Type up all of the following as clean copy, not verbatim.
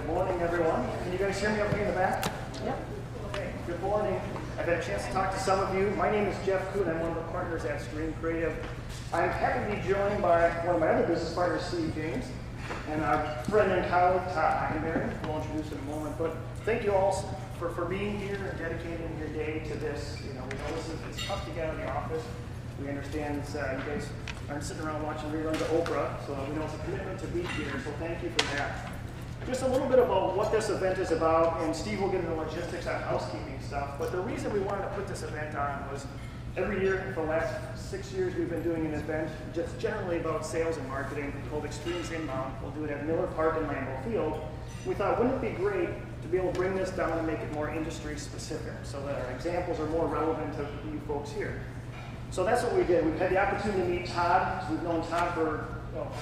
Good morning, everyone. Can you guys hear me up here in the back? Yep. Okay, good morning. I've had a chance to talk to some of you. My name is Jeff Kuhn. I'm one of the partners at Stream Creative. I'm happy to be joined by one of my other business partners, Steve James, and our friend and colleague, Todd Hockenberry. We'll introduce in a moment. But thank you all for being here and dedicating your day to this. You know, we know it's tough to get out of the office. We understand you guys aren't sitting around watching reruns of Oprah, so we know it's a commitment to be here, so thank you for that. Just a little bit about what this event is about, and Steve will get into logistics on housekeeping stuff, but the reason we wanted to put this event on was every year for the last 6 years we've been doing an event just generally about sales and marketing called Experience Inbound. We'll do it at Miller Park in Lambeau Field. We thought, wouldn't it be great to be able to bring this down and make it more industry specific so that our examples are more relevant to you folks here. So that's what we did. We've had the opportunity to meet Todd. We've known Todd for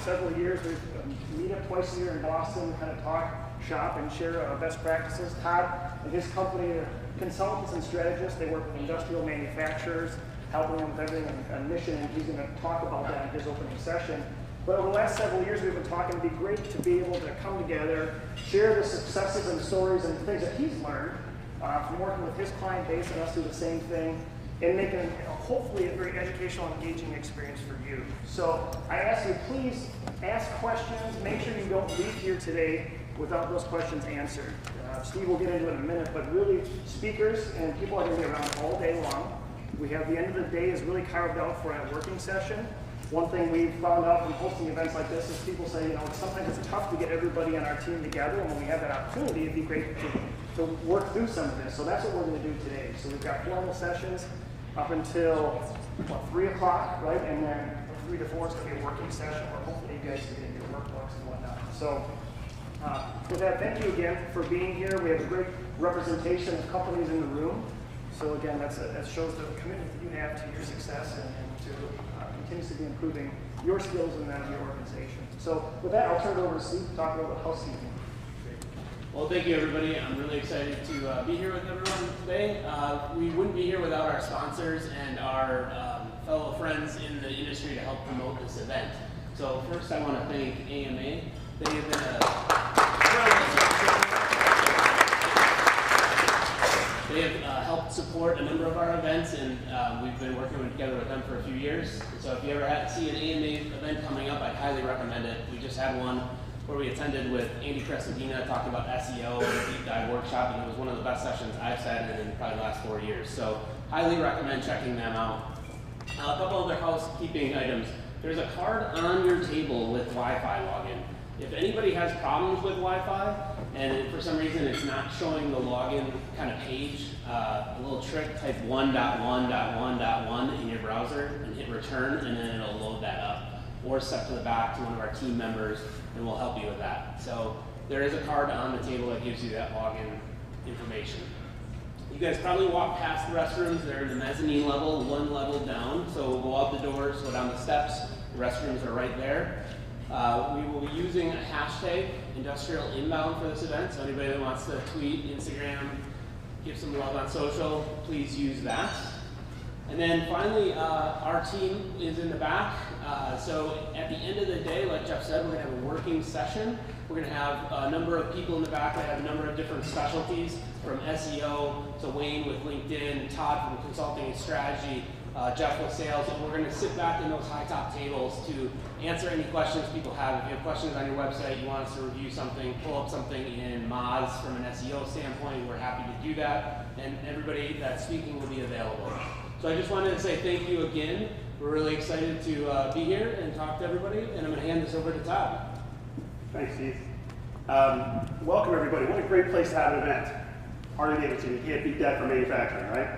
several years. We meet up twice a year in Boston, kind of talk, shop, and share best practices. Todd and his company are consultants and strategists. They work with industrial manufacturers, helping them with everything on mission, and he's going to talk about that in his opening session. But over the last several years, we've been talking. It'd be great to be able to come together, share the successes and stories and things that he's learned from working with his client base, and us do the same thing, and make it hopefully a very educational, engaging experience for you. So I ask you, please ask questions. Make sure you don't leave here today without those questions answered. Steve will get into it in a minute, but really speakers and people are going to be around all day long. We have the end of the day is really carved out for a working session. One thing we've found out from hosting events like this is people say, you know, sometimes it's tough to get everybody on our team together, and when we have that opportunity, it'd be great to work through some of this. So that's what we're going to do today. So we've got formal sessions up until 3 o'clock, right? And then 3 to 4 is going to be a working session where hopefully you guys can get your workbooks and whatnot. So with that, thank you again for being here. We have a great representation of companies in the room. So again, that shows the commitment that you have to your success and to continuously improving your skills and that of your organization. So with that, I'll turn it over to Steve to talk about housekeeping. Well, thank you, everybody. I'm really excited to be here with everyone today. We wouldn't be here without our sponsors and our fellow friends in the industry to help promote this event. So first, I want to thank AMA. They have been helped support a number of our events, and we've been working together with them for a few years. So if you ever see an AMA event coming up, I'd highly recommend it. We just had one where we attended with Andy Crescendina, talking about SEO and a deep dive workshop, and it was one of the best sessions I've sat in probably the last 4 years. So highly recommend checking them out. A couple other housekeeping items. There's a card on your table with Wi-Fi login. If anybody has problems with Wi-Fi, and for some reason it's not showing the login kind of page, a little trick, type 1.1.1.1 in your browser and hit return, and then it'll load that up. Or step to the back to one of our team members, and we'll help you with that. So there is a card on the table that gives you that login information. You guys probably walk past the restrooms. They're in the mezzanine level, one level down. So we'll go out the doors, go down the steps. The restrooms are right there. We will be using a hashtag, Industrial Inbound, for this event. So anybody that wants to tweet, Instagram, give some love on social, please use that. And then finally, our team is in the back. So at the end of the day, like Jeff said, we're going to have a working session. We're going to have a number of people in the back that have a number of different specialties, from SEO to Wayne with LinkedIn, Todd from consulting and strategy, Jeff with sales. And we're going to sit back in those high top tables to answer any questions people have. If you have questions on your website, you want us to review something, pull up something in Moz from an SEO standpoint, we're happy to do that. And everybody that's speaking will be available. So I just wanted to say thank you again. We're really excited to be here and talk to everybody, and I'm going to hand this over to Todd. Thanks, Steve. Welcome, everybody. What a great place to have an event. Harley-Davidson, you can't beat that for manufacturing, right?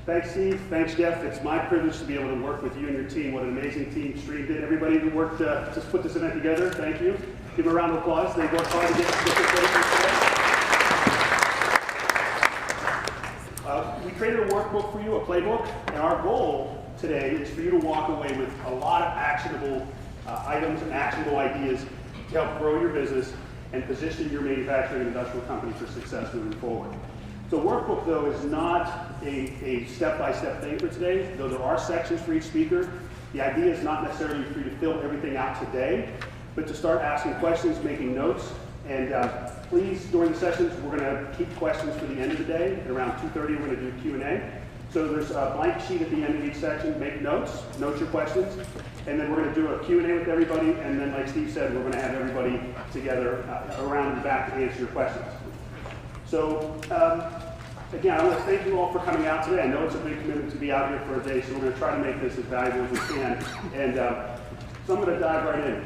Thanks, Steve. Thanks, Jeff. It's my privilege to be able to work with you and your team. What an amazing team Stream did. Everybody who worked to put this event together, thank you. Give them a round of applause. They worked hard to get this ready today. We created a workbook for you, a playbook, and our goal today is for you to walk away with a lot of actionable items and actionable ideas to help grow your business and position your manufacturing and industrial company for success moving forward. So workbook, though, is not a step-by-step thing for today, though there are sections for each speaker. The idea is not necessarily for you to fill everything out today, but to start asking questions, making notes, And please, during the sessions, we're going to keep questions for the end of the day. At around 2:30, we're going to do Q&A. So there's a blank sheet at the end of each section. Make notes, note your questions, and then we're going to do a Q&A with everybody. And then, like Steve said, we're going to have everybody together around the back to answer your questions. So, again, I want to thank you all for coming out today. I know it's a big commitment to be out here for a day, so we're going to try to make this as valuable as we can. And so I'm going to dive right in.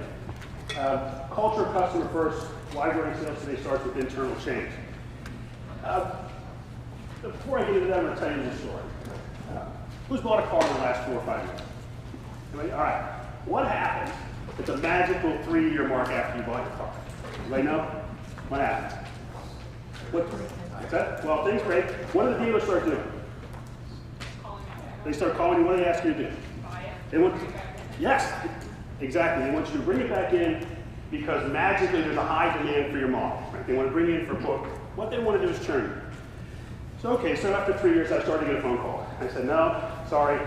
Culture of customer first. Why growing sales today starts with internal change. Before I get into that, I'm going to tell you this story. Who's bought a car in the last 4 or 5 years? Anybody? All right. What happens at the magical 3-year mark after you bought your car? Anybody know? What happens? What's that? Well, things break. What do the dealers start doing? They start calling you. What do they ask you to do? They want, yes, exactly. They want you to bring it back in because magically there's a high demand for your model. Right? They want to bring you in for a book. What they want to do is churn you. So, okay, so after 3 years, I started to get a phone call. I said, no, sorry,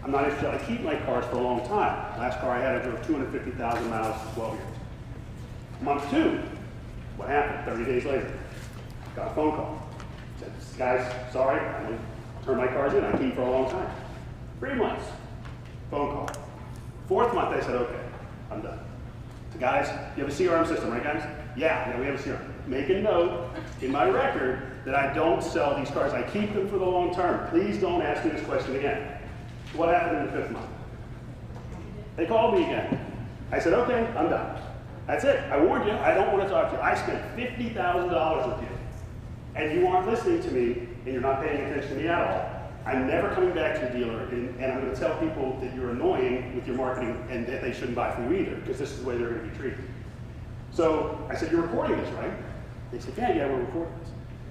I'm not interested. I keep my cars for a long time. Last car I had, I drove 250,000 miles for 12 years. Month 2, what happened? 30 days later, got a phone call. Said, guys, sorry, I'm going to turn my cars in. I keep for a long time. 3 months, phone call. 4th month, I said, okay, I'm done. So guys, you have a CRM system, right, guys? Yeah, we have a CRM. Make a note in my record that I don't sell these cars. I keep them for the long term. Please don't ask me this question again. What happened in the 5th month? They called me again. I said, okay, I'm done. That's it. I warned you. I don't want to talk to you. I spent $50,000 with you, and you aren't listening to me, and you're not paying attention to me at all. I'm never coming back to a dealer, and I'm going to tell people that you're annoying with your marketing and that they shouldn't buy from you either, because this is the way they're going to be treated. So I said, you're recording this, right? They said, yeah, we're recording this.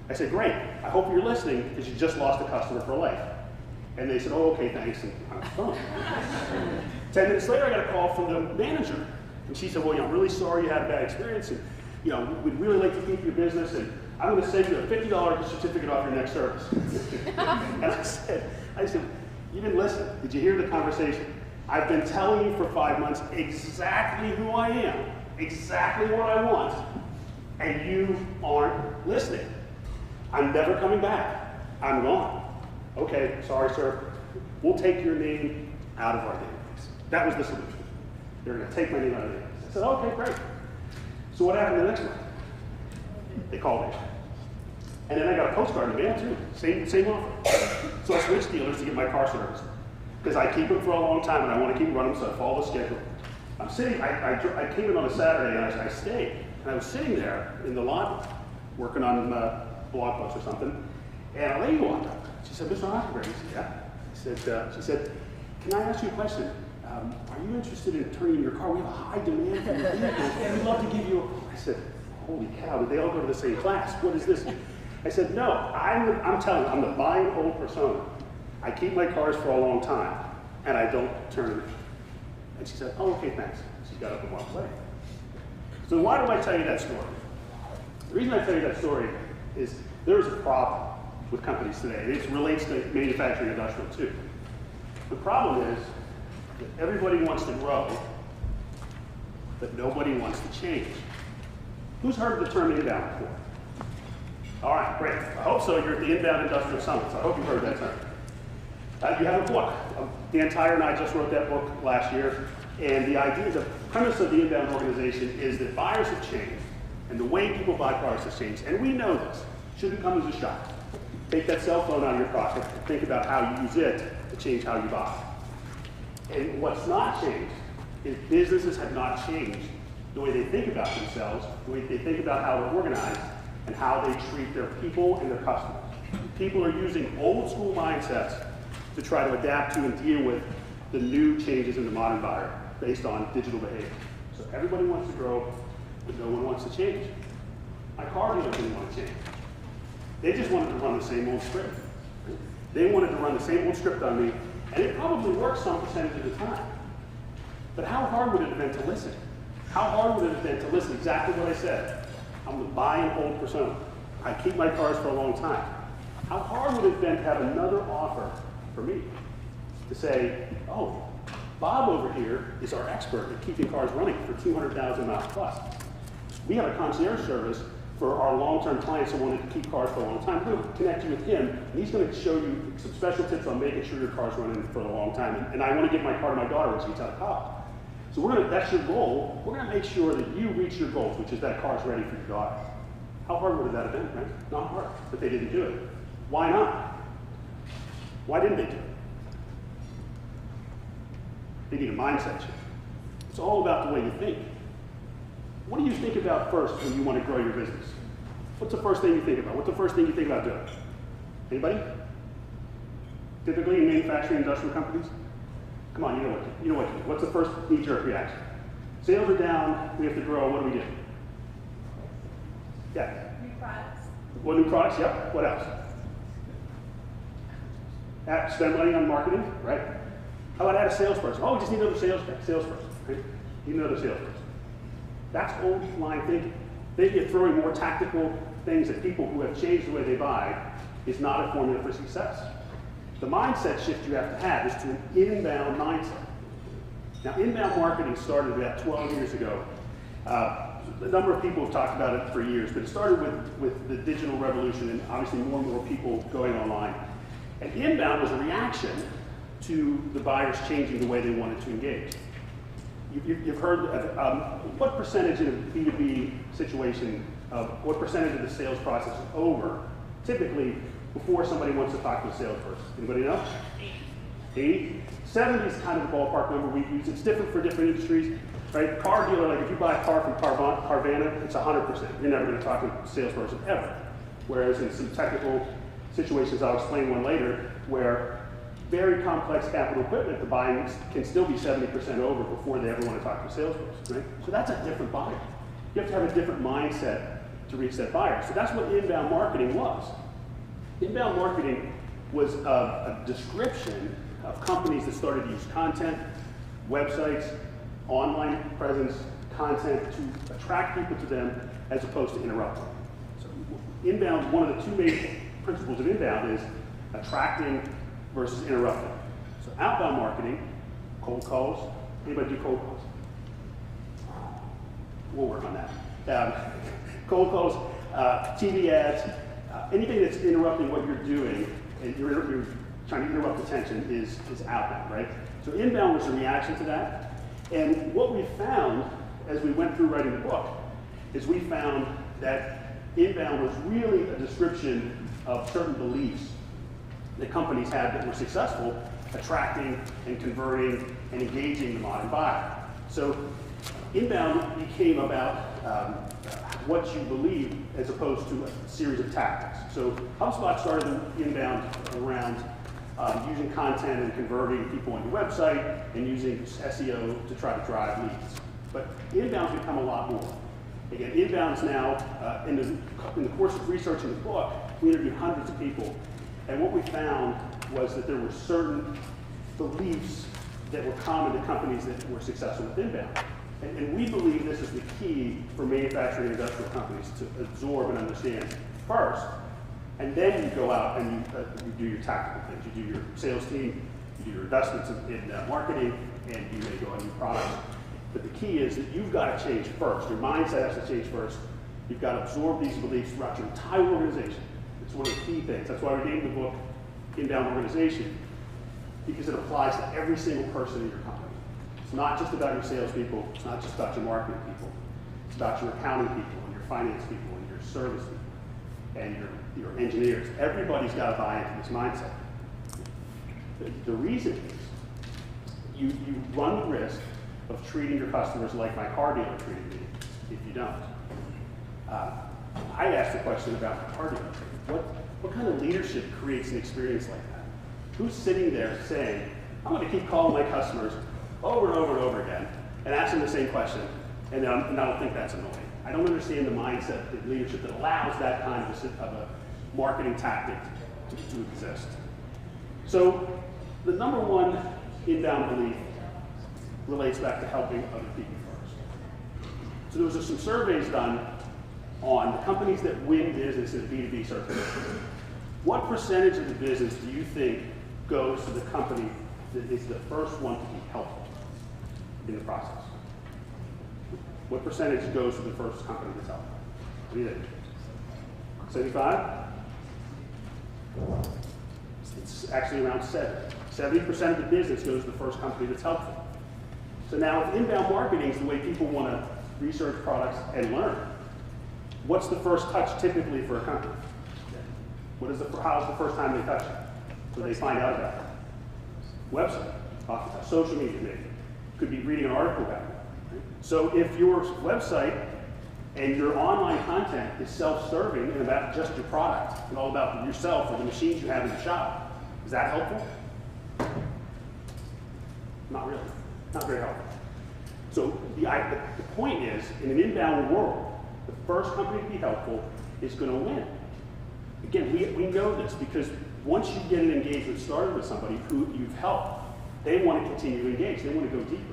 I said, great. I hope you're listening because you just lost a customer for life. And they said, oh, okay, thanks. And I was phone. 10 minutes later, I got a call from the manager. And she said, well, I'm really sorry you had a bad experience. And, we'd really like to keep your business. And I'm going to send you a $50 certificate off your next service. And I said, you didn't listen. Did you hear the conversation? I've been telling you for 5 months exactly who I am, exactly what I want, and you aren't listening. I'm never coming back. I'm gone. Okay, sorry, sir. We'll take your name out of our database. That was the solution. They're going to take my name out of the database. I said, okay, great. So what happened the next month? They called me. And then I got a postcard in the mail, too. Same offer. So I switched dealers to get my car serviced. Because I keep them for a long time, and I want to keep running, so I follow the schedule. I'm sitting, I came in on a Saturday, and I stayed. And I was sitting there in the lobby, working on blog posts or something, and a lady walked up. She said, Mr. Hockenberry. I said, yeah. She said, can I ask you a question? Are you interested in turning your car? We have a high demand for your vehicles, and we'd love to give you a... I said, holy cow, did they all go to the same class? What is this? I said, no, I'm telling you, I'm the buy and hold persona. I keep my cars for a long time, and I don't turn them in. And she said, oh, okay, thanks. She got up and walked away. So why do I tell you that story? The reason I tell you that story is there's a problem with companies today. It relates to manufacturing industrial too. The problem is that everybody wants to grow, but nobody wants to change. Who's heard of the term inbound before? All right, great. I hope so. You're at the Inbound Industrial Summit, so I hope you've heard that term. You have a book. Dan Tyler and I just wrote that book last year, and the idea, the premise of the Inbound organization is that buyers have changed, and the way people buy products has changed, and we know this. Shouldn't come as a shock. Take that cell phone out of your pocket and think about how you use it to change how you buy. And what's not changed is businesses have not changed the way they think about themselves, the way they think about how they're organized, and how they treat their people and their customers. People are using old school mindsets to try to adapt to and deal with the new changes in the modern buyer based on digital behavior. So everybody wants to grow, but no one wants to change. My car dealer didn't want to change. They just wanted to run the same old script. They wanted to run the same old script on me, and it probably worked some percentage of the time. But how hard would it have been to listen? How hard would it have been to listen exactly what I said? I'm the buy and hold persona. I keep my cars for a long time. How hard would it have been to have another offer for me? To say, oh, Bob over here is our expert at keeping cars running for 200,000 miles plus. We have a concierge service for our long-term clients who wanted to keep cars for a long time. We're going to connect you with him, and he's going to show you some special tips on making sure your car's running for a long time. And I want to give my car to my daughter when she gets out of college. So that's your goal. We're going to make sure that you reach your goals, which is that car's ready for your daughter. How hard would that have been, right? Not hard, but they didn't do it. Why not? Why didn't they do it? They need a mindset shift. It's all about the way you think. What do you think about first when you want to grow your business? What's the first thing you think about? What's the first thing you think about doing? Anybody? Typically in manufacturing industrial companies? Come on, you know what to do. What's the first knee-jerk reaction? Sales are down, we have to grow, what do we do? Yeah. New products. What new products? Yep. What else? Spend money on marketing, right? How about add a salesperson? Oh, we just need another salesperson. Right? Need another salesperson. That's old line thinking. Thinking of throwing more tactical things at people who have changed the way they buy is not a formula for success. The mindset shift you have to have is to an inbound mindset. Now, inbound marketing started about 12 years ago. A number of people have talked about it for years, but it started with the digital revolution and obviously more and more people going online. And inbound was a reaction to the buyers changing the way they wanted to engage. You've heard what percentage in a B2B situation, what percentage of the sales process is over, typically before somebody wants to talk to a salesperson? Anybody know? 80? 70 is kind of the ballpark number we use. It's different for different industries, right? Car dealer, like if you buy a car from Carvana, it's 100%. You're never going to talk to a salesperson ever. Whereas in some technical situations, I'll explain one later, where very complex capital equipment, the buying can still be 70% over before they ever want to talk to a salesperson, right? So that's a different buyer. You have to have a different mindset to reach that buyer. So that's what inbound marketing was. Inbound marketing was a description of companies that started to use content, websites, online presence, content to attract people to them as opposed to interrupt them. So inbound, one of the two main principles of inbound is attracting versus interrupting. So outbound marketing, cold calls. Anybody do cold calls? We'll work on that. Cold calls, TV ads, anything that's interrupting what you're doing, and you're trying to interrupt attention is outbound, right? So inbound was a reaction to that. And what we found as we went through writing the book is we found that inbound was really a description of certain beliefs that companies had that were successful, attracting and converting and engaging the modern buyer. So inbound became about what you believe as opposed to a series of tactics. So HubSpot started inbound around using content and converting people on your website and using SEO to try to drive leads. But inbound's become a lot more. Again, inbound's now, in the course of researching the book, we interviewed hundreds of people. And what we found was that there were certain beliefs that were common to companies that were successful with inbound. And we believe this is the key for manufacturing and industrial companies to absorb and understand first. And then you go out and you do your tactical things. You do your sales team, you do your investments in marketing, and you may go on new products. But the key is that you've got to change first. Your mindset has to change first. You've got to absorb these beliefs throughout your entire organization. It's one of the key things. That's why we named the book Inbound Organization, because it applies to every single person in your company. It's not just about your salespeople. It's not just about your marketing people. It's about your accounting people and your finance people and your service people and your engineers. Everybody's got to buy into this mindset. The reason is you run the risk of treating your customers like my car dealer treated me if you don't. I asked the question about my car dealer. What kind of leadership creates an experience like that? Who's sitting there saying, I'm going to keep calling my customers over and over and over again and ask them the same question, and I don't think that's annoying. I don't understand the mindset of leadership that allows that kind of a marketing tactic to exist. So the number one inbound belief relates back to helping other people first. So there was some surveys done on the companies that win business in B2B circles. What percentage of the business do you think goes to the company that is the first one to be helpful in the process? What percentage goes to the first company that's helpful? What do you think? 75? It's actually around 70. 70% of the business goes to the first company that's helpful. So now if inbound marketing is the way people want to research products and learn, what's the first touch typically for a company? How's the first time they touch it? So they find out about it. Website, oftentimes, social media maybe. Could be reading an article about it. Right? So if your website and your online content is self-serving and about just your product and all about yourself or the machines you have in the shop, is that helpful? Not really. Not very helpful. So the point is, in an inbound world, the first company to be helpful is going to win. Again, we know this because once you get an engagement started with somebody who you've helped, they want to continue to engage. They want to go deeper.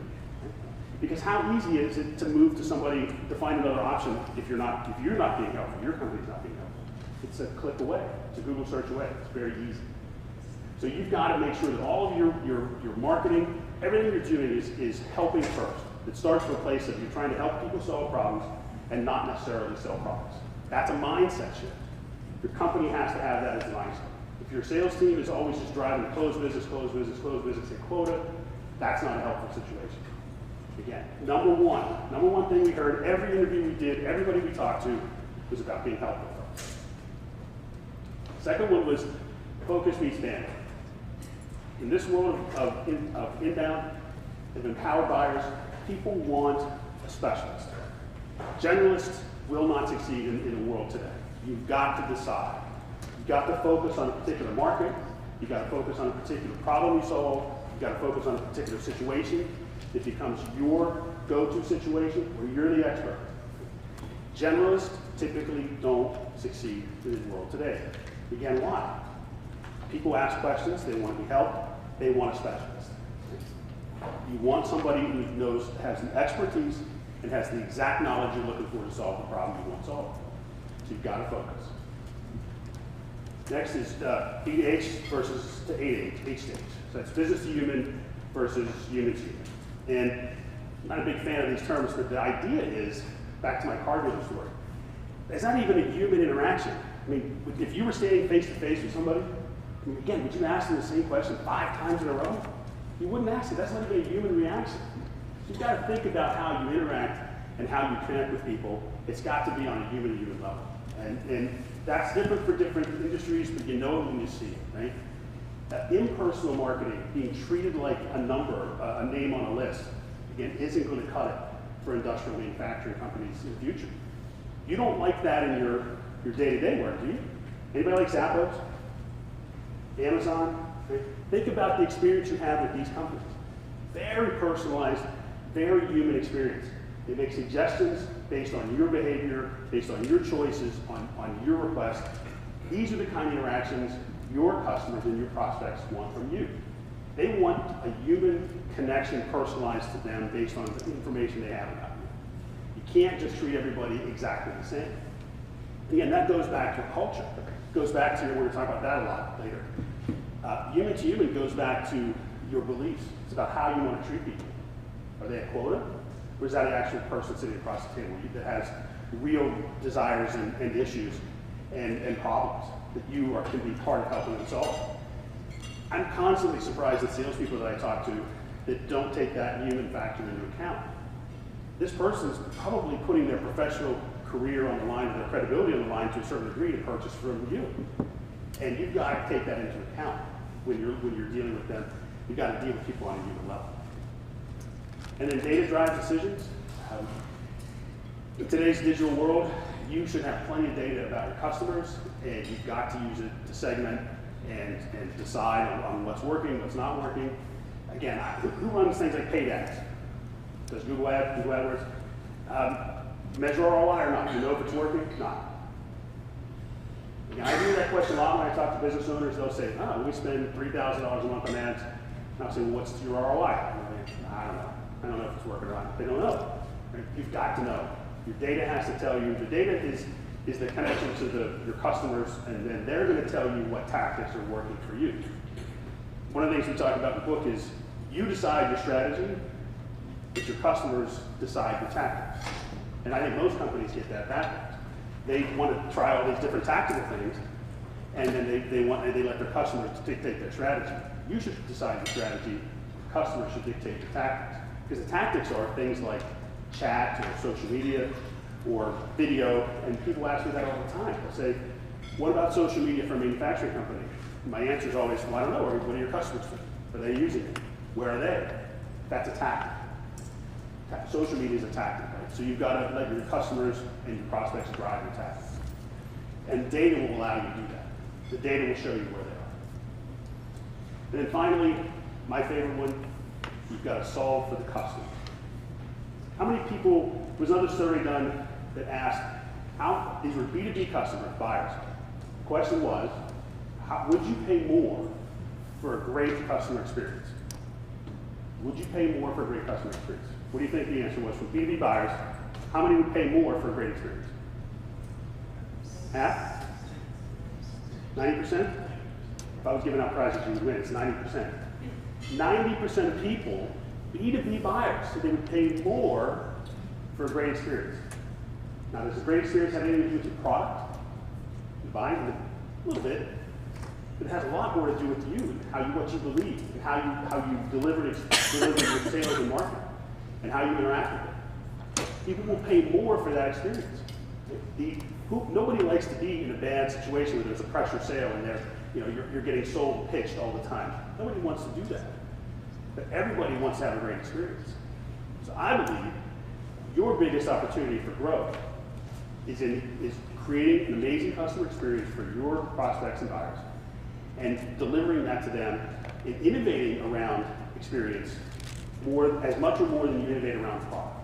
Because how easy is it to move to somebody to find another option if you're not being helpful, your company's not being helpful? It's a click away. It's a Google search away. It's very easy. So you've got to make sure that all of your marketing, everything you're doing is helping first. It starts from a place of you're trying to help people solve problems and not necessarily sell products. That's a mindset shift. Your company has to have that as a mindset. If your sales team is always just driving close business, and quota, that's not a helpful situation. Again, number one thing we heard, every interview we did, everybody we talked to, was about being helpful first. Second one was focus beats bandwidth. In this world of inbound, of empowered buyers, people want a specialist. Generalists will not succeed in the world today. You've got to decide. You've got to focus on a particular market. You've got to focus on a particular problem you solve. You've got to focus on a particular situation. It becomes your go-to situation where you're the expert. Generalists typically don't succeed in the world today. Again, why? People ask questions, they want to be helped, they want a specialist. You want somebody who has the expertise and has the exact knowledge you're looking for to solve the problem you want solved. So you've got to focus. Next is B2H versus to H stage. So that's business to human versus human to human. And I'm not a big fan of these terms, but the idea is, back to my car dealer story, it's not even a human interaction. I mean, if you were standing face to face with somebody, I mean, again, would you ask them the same question 5 times in a row? You wouldn't ask it. That's not even a human reaction. You've got to think about how you interact and how you connect with people. It's got to be on a human-to-human level. And that's different for different industries, but you know it when you see it, right? Impersonal marketing, being treated like a number, a name on a list, again, isn't going to cut it for industrial manufacturing companies in the future. You don't like that in your day-to-day work, do you? Anybody like Zappos? Amazon? Right? Think about the experience you have with these companies. Very personalized, very human experience. They make suggestions based on your behavior, based on your choices, on your request. These are the kind of interactions your customers and your prospects want from you. They want a human connection personalized to them based on the information they have about you. You can't just treat everybody exactly the same. Again, that goes back to culture. It goes back to, we're going to talk about that a lot later. Human to human goes back to your beliefs. It's about how you want to treat people. Are they a quota? Or is that an actual person sitting across the table that has real desires and issues and problems that you can be part of helping them solve? I'm constantly surprised at salespeople that I talk to that don't take that human factor into account. This person's probably putting their professional career on the line, their credibility on the line to a certain degree to purchase from you. And you've got to take that into account when you're dealing with them. You've got to deal with people on a human level. And then data drives decisions. In today's digital world, you should have plenty of data about your customers, and you've got to use it to segment and decide on what's working, what's not working. Again, who runs things like paid ads? Does Google AdWords? Measure ROI or not? Do you know if it's working? Not. Again, I hear that question a lot when I talk to business owners. They'll say, oh, we spend $3,000 a month on ads. And I'll say, well, what's your ROI? I don't know. I don't know if it's working or not. They don't know. Right? You've got to know. Your data has to tell you. The data is the connection to your customers, and then they're going to tell you what tactics are working for you. One of the things we talk about in the book is you decide your strategy, but your customers decide your tactics. And I think most companies get that backwards. They want to try all these different tactical things, and then they let their customers dictate their strategy. You should decide the strategy. Customers should dictate the tactics. Because the tactics are things like chat or social media or video, and people ask me that all the time. They'll say, what about social media for a manufacturing company? And my answer is always, well, I don't know. What are your customers doing? Are they using it? Where are they? That's a tactic. Social media is a tactic, right? So you've got to let your customers and your prospects drive your tactics. And data will allow you to do that. The data will show you where they are. And then finally, my favorite one, you've got to solve for the customer. How many people, there was another survey done that asked, these were B2B customers, buyers. The question was, would you pay more for a great customer experience? Would you pay more for a great customer experience? What do you think the answer was? From B2B buyers, how many would pay more for a great experience? Half? 90%? If I was giving out prizes, you would win. It's 90%. 90% of people, B2B buyers, said they would pay more for a great experience. Now, does a great experience have anything to do with your product? You buy it a little bit, but it has a lot more to do with you and what you believe, and how you deliver your sales and marketing, and how you interact with it. People will pay more for that experience. Nobody likes to be in a bad situation where there's a pressure sale and you're getting sold and pitched all the time. Nobody wants to do that. But everybody wants to have a great experience. So I believe your biggest opportunity for growth is creating an amazing customer experience for your prospects and buyers, and delivering that to them and innovating around experience as much or more than you innovate around product.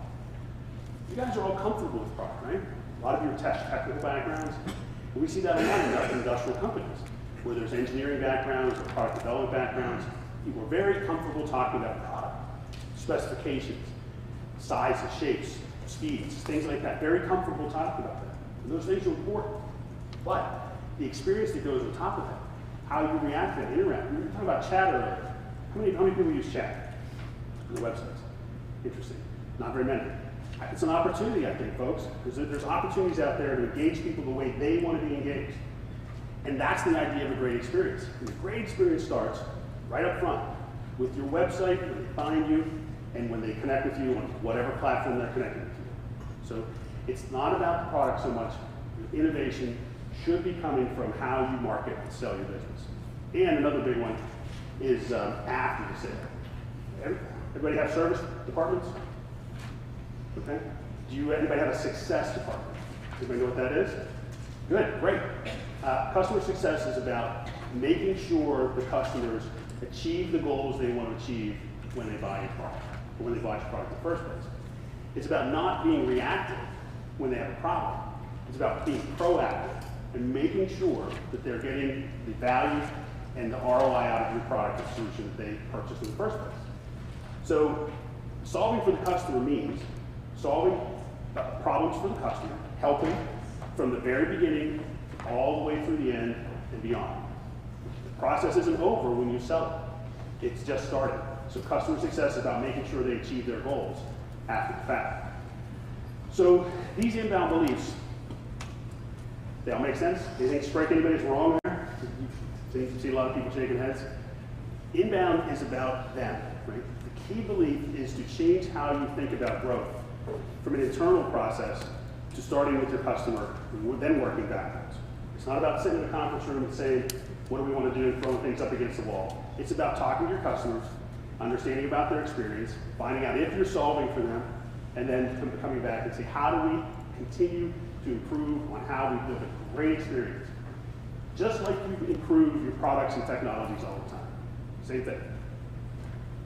You guys are all comfortable with product, right? A lot of you are technical backgrounds. And we see that a lot in industrial companies, where there's engineering backgrounds or product development backgrounds. People are very comfortable talking about product, specifications, sizes, shapes, speeds, things like that. Very comfortable talking about that. And those things are important. But the experience that goes on top of that, how you react to it, interact. We were talking about chat earlier. How many people use chat on the websites? Interesting. Not very many. It's an opportunity, I think, folks, because there's opportunities out there to engage people the way they want to be engaged. And that's the idea of a great experience. And the great experience starts right up front with your website, when they find you, and when they connect with you on whatever platform they're connected with you. So it's not about the product so much. Your innovation should be coming from how you market and sell your business. And another big one is after the sale. Everybody have service departments? Okay. Anybody have a success department? Anybody know what that is? Good, great. Customer success is about making sure the customers achieve the goals they want to achieve when they buy your product, or when they buy your product in the first place. It's about not being reactive when they have a problem. It's about being proactive and making sure that they're getting the value and the ROI out of your product or solution that they purchased in the first place. So solving for the customer means solving problems for the customer, helping from the very beginning all the way through the end and beyond. The process isn't over when you sell it. It's just started. So customer success is about making sure they achieve their goals after the fact. So these inbound beliefs, they all make sense? Anything strike anybody's wrong there? You see a lot of people shaking heads. Inbound is about them, right? The key belief is to change how you think about growth from an internal process to starting with your customer and then working backwards. It's not about sitting in a conference room and saying, what do we want to do, and throwing things up against the wall. It's about talking to your customers, understanding about their experience, finding out if you're solving for them, and then coming back and say, how do we continue to improve on how we build a great experience? Just like you improve your products and technologies all the time. Same thing.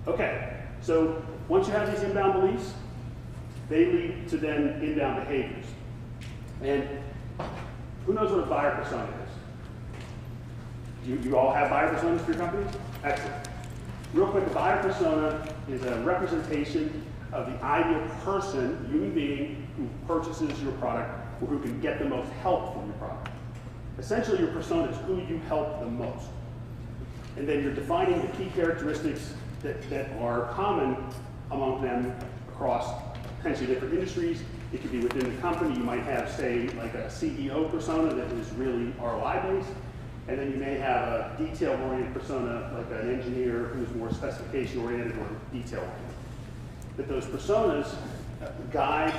Okay, so once you have these inbound beliefs, they lead to then inbound behaviors. And who knows what a buyer persona is? You all have buyer personas for your companies? Excellent. Real quick, a buyer persona is a representation of the ideal person, human being, who purchases your product or who can get the most help from your product. Essentially, your persona is who you help the most. And then you're defining the key characteristics that are common among them across potentially different industries. It could be within the company. You might have, say, like a CEO persona that is really ROI based. And then you may have a detail-oriented persona, like an engineer who's more specification-oriented or detail-oriented. That those personas guide,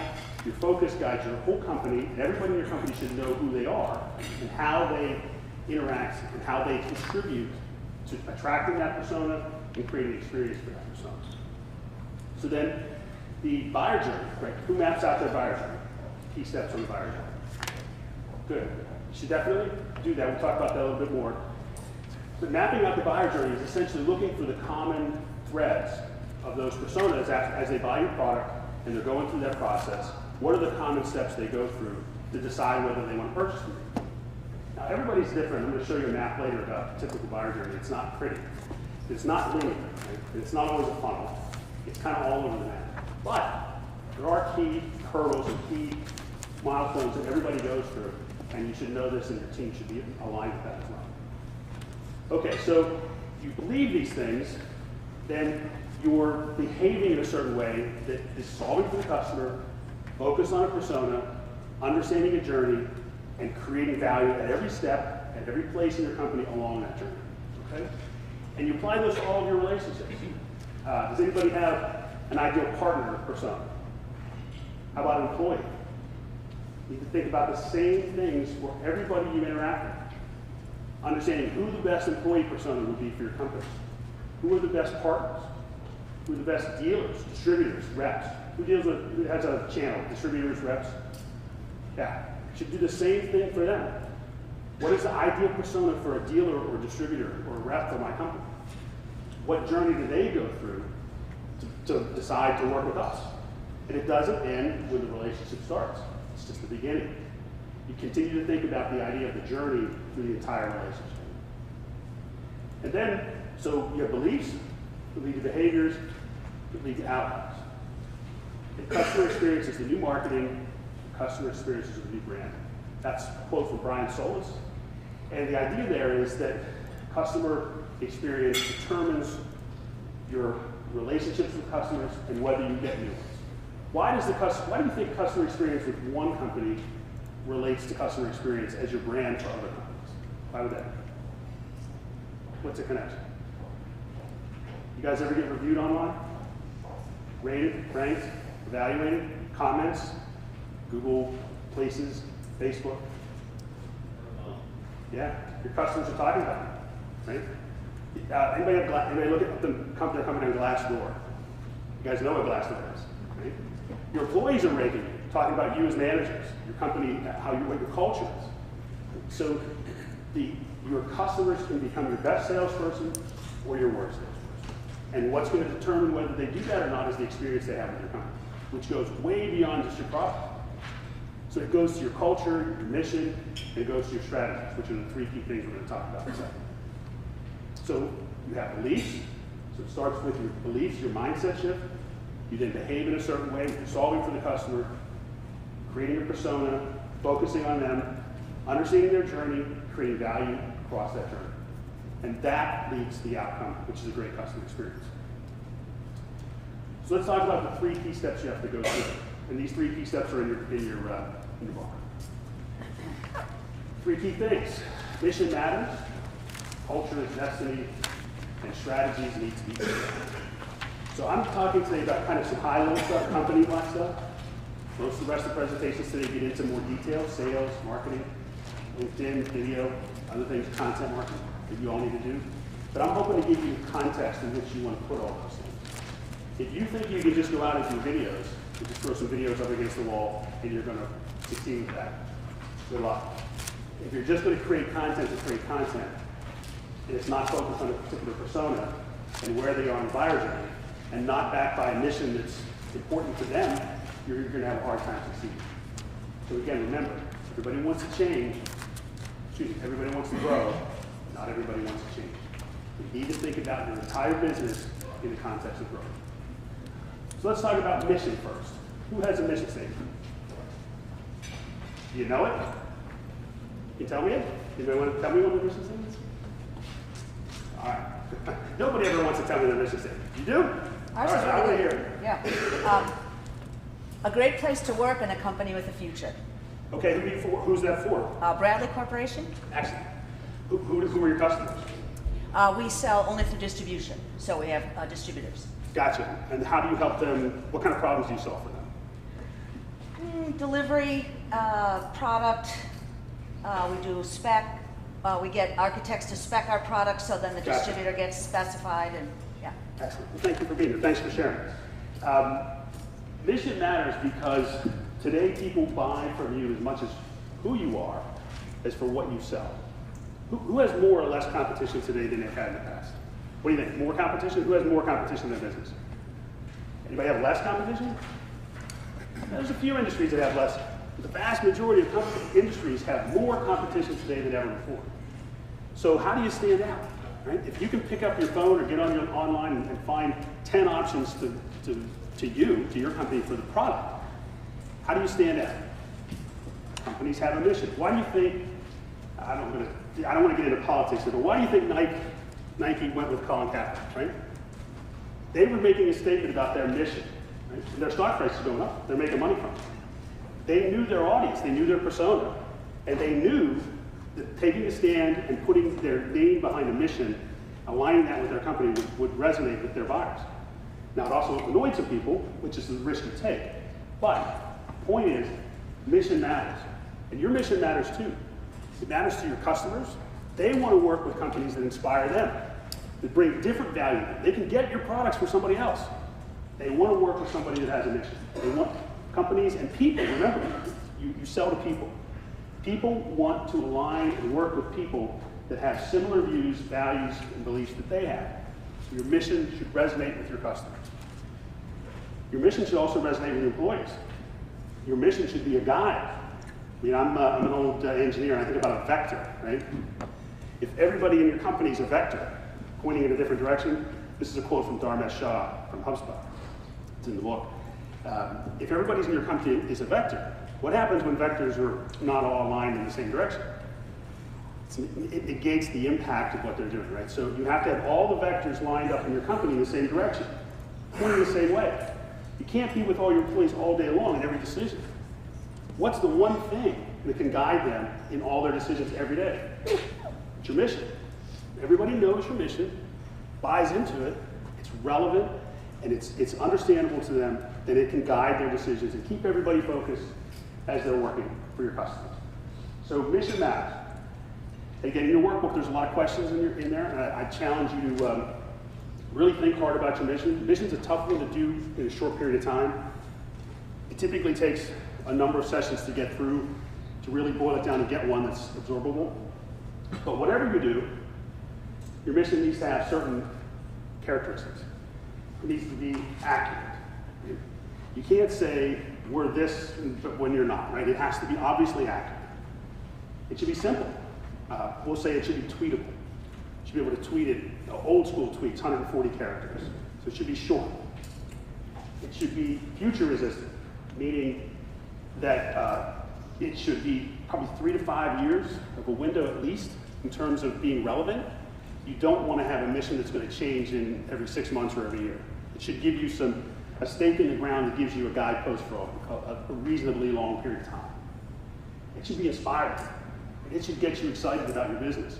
your focus guides your whole company, and everybody in your company should know who they are and how they interact and how they contribute to attracting that persona and creating an experience for that persona. So then, the buyer journey, right? Who maps out their buyer journey? Key steps on the buyer journey. Good. You should definitely do that. We'll talk about that a little bit more. But mapping out the buyer journey is essentially looking for the common threads of those personas as they buy your product and they're going through that process. What are the common steps they go through to decide whether they want to purchase from you? Now, everybody's different. I'm going to show you a map later about the typical buyer journey. It's not pretty. It's not linear. Right? It's not always a funnel. It's kind of all over the map. But there are key hurdles and key milestones that everybody goes through, and you should know this, and your team should be aligned with that as well. Okay, so you believe these things, then you're behaving in a certain way that is solving for the customer, focus on a persona, understanding a journey, and creating value at every step, at every place in your company along that journey. Okay? And you apply those to all of your relationships. Does anybody have an ideal partner persona? How about an employee? You need to think about the same things for everybody you interact with. Understanding who the best employee persona would be for your company. Who are the best partners? Who are the best dealers, distributors, reps? Who has a channel? Distributors, reps? Yeah. You should do the same thing for them. What is the ideal persona for a dealer or distributor or a rep for my company? What journey do they go through to decide to work with us? And it doesn't end when the relationship starts. It's just the beginning. You continue to think about the idea of the journey through the entire relationship. And then, so you have beliefs, that lead to behaviors, that lead to outcomes. And customer experience is the new marketing, customer experience is the new brand. That's a quote from Brian Solis. And the idea there is that customer experience determines your relationships with customers and whether you get new ones. Why do you think customer experience with one company relates to customer experience as your brand for other companies? Why would that be? What's the connection? You guys ever get reviewed online? Rated, ranked, evaluated, comments, Google Places, Facebook? Yeah, your customers are talking about you, right? Anybody look at their company on Glassdoor? You guys know what Glassdoor is, right? Your employees are rating you, talking about you as managers, your company, what your culture is. So your customers can become your best salesperson or your worst salesperson. And what's going to determine whether they do that or not is the experience they have with your company, which goes way beyond just your product. So it goes to your culture, your mission, and it goes to your strategies, which are the three key things we're going to talk about in a second. So you have beliefs. So it starts with your beliefs, your mindset shift. You then behave in a certain way, you're solving for the customer, creating a persona, focusing on them, understanding their journey, creating value across that journey. And that leads to the outcome, which is a great customer experience. So let's talk about the three key steps you have to go through. And these three key steps are in your book. Three key things. Mission matters, culture is destiny, and strategies need to be clear. So I'm talking today about kind of some high-level stuff, company-wide stuff. Most of the rest of the presentations today get into more detail, sales, marketing, LinkedIn, video, other things, content marketing that you all need to do. But I'm hoping to give you context in which you want to put all those things. If you think you can just go out and do videos, and just throw some videos up against the wall, and you're going to succeed with that, good luck. If you're just going to create content, and it's not focused on a particular persona and where they are in the buyer journey, and not backed by a mission that's important to them, you're going to have a hard time succeeding. So again, remember, everybody wants to change. Everybody wants to grow. Not everybody wants to change. You need to think about your entire business in the context of growth. So let's talk about mission first. Who has a mission statement? Do you know it? Can you tell me it? Anybody want to tell me what the mission statement is? All right. Nobody ever wants to tell me the mission statement. You do? Ours All is right, I want to really hear good. it. Yeah. A great place to work and a company with a future. Okay, who's that for? Bradley Corporation. Excellent. Who are your customers? We sell only through distribution, so we have distributors. Gotcha. And how do you help them? What kind of problems do you solve for them? Delivery, product, we do spec. We get architects to spec our products, so then the Gotcha. distributor gets specified, and yeah. Excellent. Well, thank you for being here. Thanks for sharing. Mission matters because today people buy from you as much as who you are as for what you sell. Who has more or less competition today than they've had in the past? What do you think? More competition? Who has more competition in their business? Anybody have less competition? There's a few industries that have less. But the vast majority of industries have more competition today than ever before. So how do you stand out? Right? If you can pick up your phone or get on your online and find 10 options to your company for the product, how do you stand out? Companies have a mission. Why do you think, I don't want to get into politics here, but why do you think Nike went with Colin Kaepernick, right? They were making a statement about their mission, right? And their stock price is going up. They're making money from it. They knew their audience, they knew their persona, and they knew that taking a stand and putting their name behind a mission, aligning that with their company would resonate with their buyers. Now, it also annoyed some people, which is the risk you take. But the point is, mission matters. And your mission matters too. It matters to your customers. They want to work with companies that inspire them, that bring different value. They can get your products for somebody else. They want to work with somebody that has a mission. They want companies and people. Remember, you sell to people. People want to align and work with people that have similar views, values, and beliefs that they have. So your mission should resonate with your customers. Your mission should also resonate with your employees. Your mission should be a guide. I mean, I'm an old engineer, and I think about a vector, right? If everybody in your company is a vector, pointing in a different direction, this is a quote from Dharmesh Shah from HubSpot. It's in the book. If everybody's in your company is a vector, what happens when vectors are not all aligned in the same direction? It negates the impact of what they're doing, right? So you have to have all the vectors lined up in your company in the same direction, pointing the same way. You can't be with all your employees all day long in every decision. What's the one thing that can guide them in all their decisions every day? It's your mission. Everybody knows your mission, buys into it, it's relevant, and it's understandable to them that it can guide their decisions and keep everybody focused as they're working for your customers. So mission matters. Again, in your workbook, there's a lot of questions in there, and I challenge you to really think hard about your mission. Mission's a tough one to do in a short period of time. It typically takes a number of sessions to get through to really boil it down and get one that's absorbable. But whatever you do, your mission needs to have certain characteristics. It needs to be accurate. You can't say, we're this, when you're not, right? It has to be obviously accurate. It should be simple. We'll say it should be tweetable. You should be able to tweet it, old school tweets, 140 characters. So it should be short. It should be future resistant, meaning that it should be probably 3 to 5 years of a window at least in terms of being relevant. You don't want to have a mission that's going to change in every 6 months or every year. It should give you a stake in the ground that gives you a guidepost for a reasonably long period of time. It should be inspiring. It should get you excited about your business.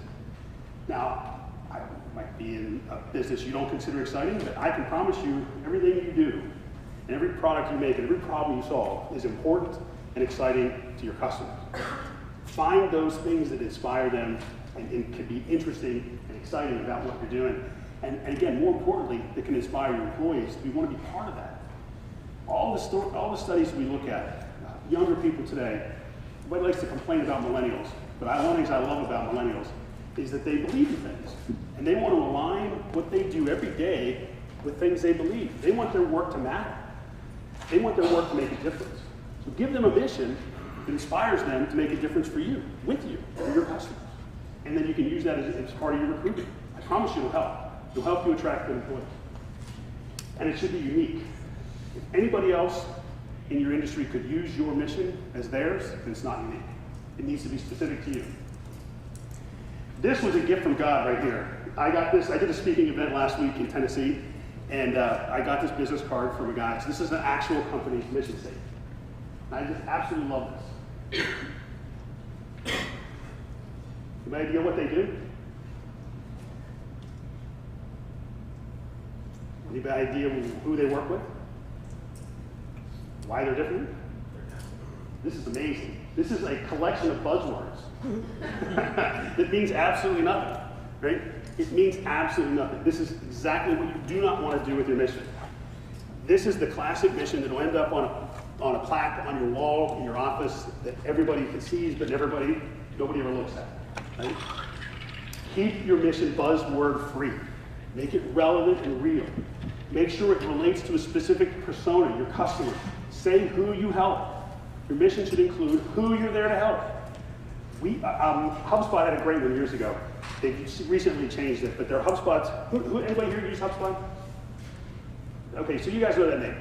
Now, I might be in a business you don't consider exciting, but I can promise you everything you do and every product you make and every problem you solve is important and exciting to your customers. Find those things that inspire them and can be interesting and exciting about what you're doing. And again, more importantly, that can inspire your employees. We want to be part of that. All the studies we look at, younger people today, everybody likes to complain about millennials, but one of the things I love about millennials is that they believe in things. And they want to align what they do every day with things they believe. They want their work to matter. They want their work to make a difference. So give them a mission that inspires them to make a difference for you, with you, for your customers. And then you can use that as part of your recruiting. I promise you it'll help. It'll help you attract good employees. And it should be unique. If anybody else in your industry could use your mission as theirs, then it's not unique. It needs to be specific to you. This was a gift from God right here. I got this, I did a speaking event last week in Tennessee, and I got this business card from a guy. So this is an actual company mission statement. I just absolutely love this. Any idea what they do? Any idea who they work with? Why they're different? This is amazing. This is a collection of buzzwords. It means absolutely nothing, right? It means absolutely nothing. This is exactly what you do not want to do with your mission. This is the classic mission that will end up on a plaque on your wall in your office that everybody can see, but nobody ever looks at, right? Keep your mission buzzword free. Make it relevant and real. Make sure it relates to a specific persona, your customer. Say who you help. Your mission should include who you're there to help. HubSpot had a great one years ago. They recently changed it, but their HubSpots, anybody here use HubSpot? Okay, so you guys know that name.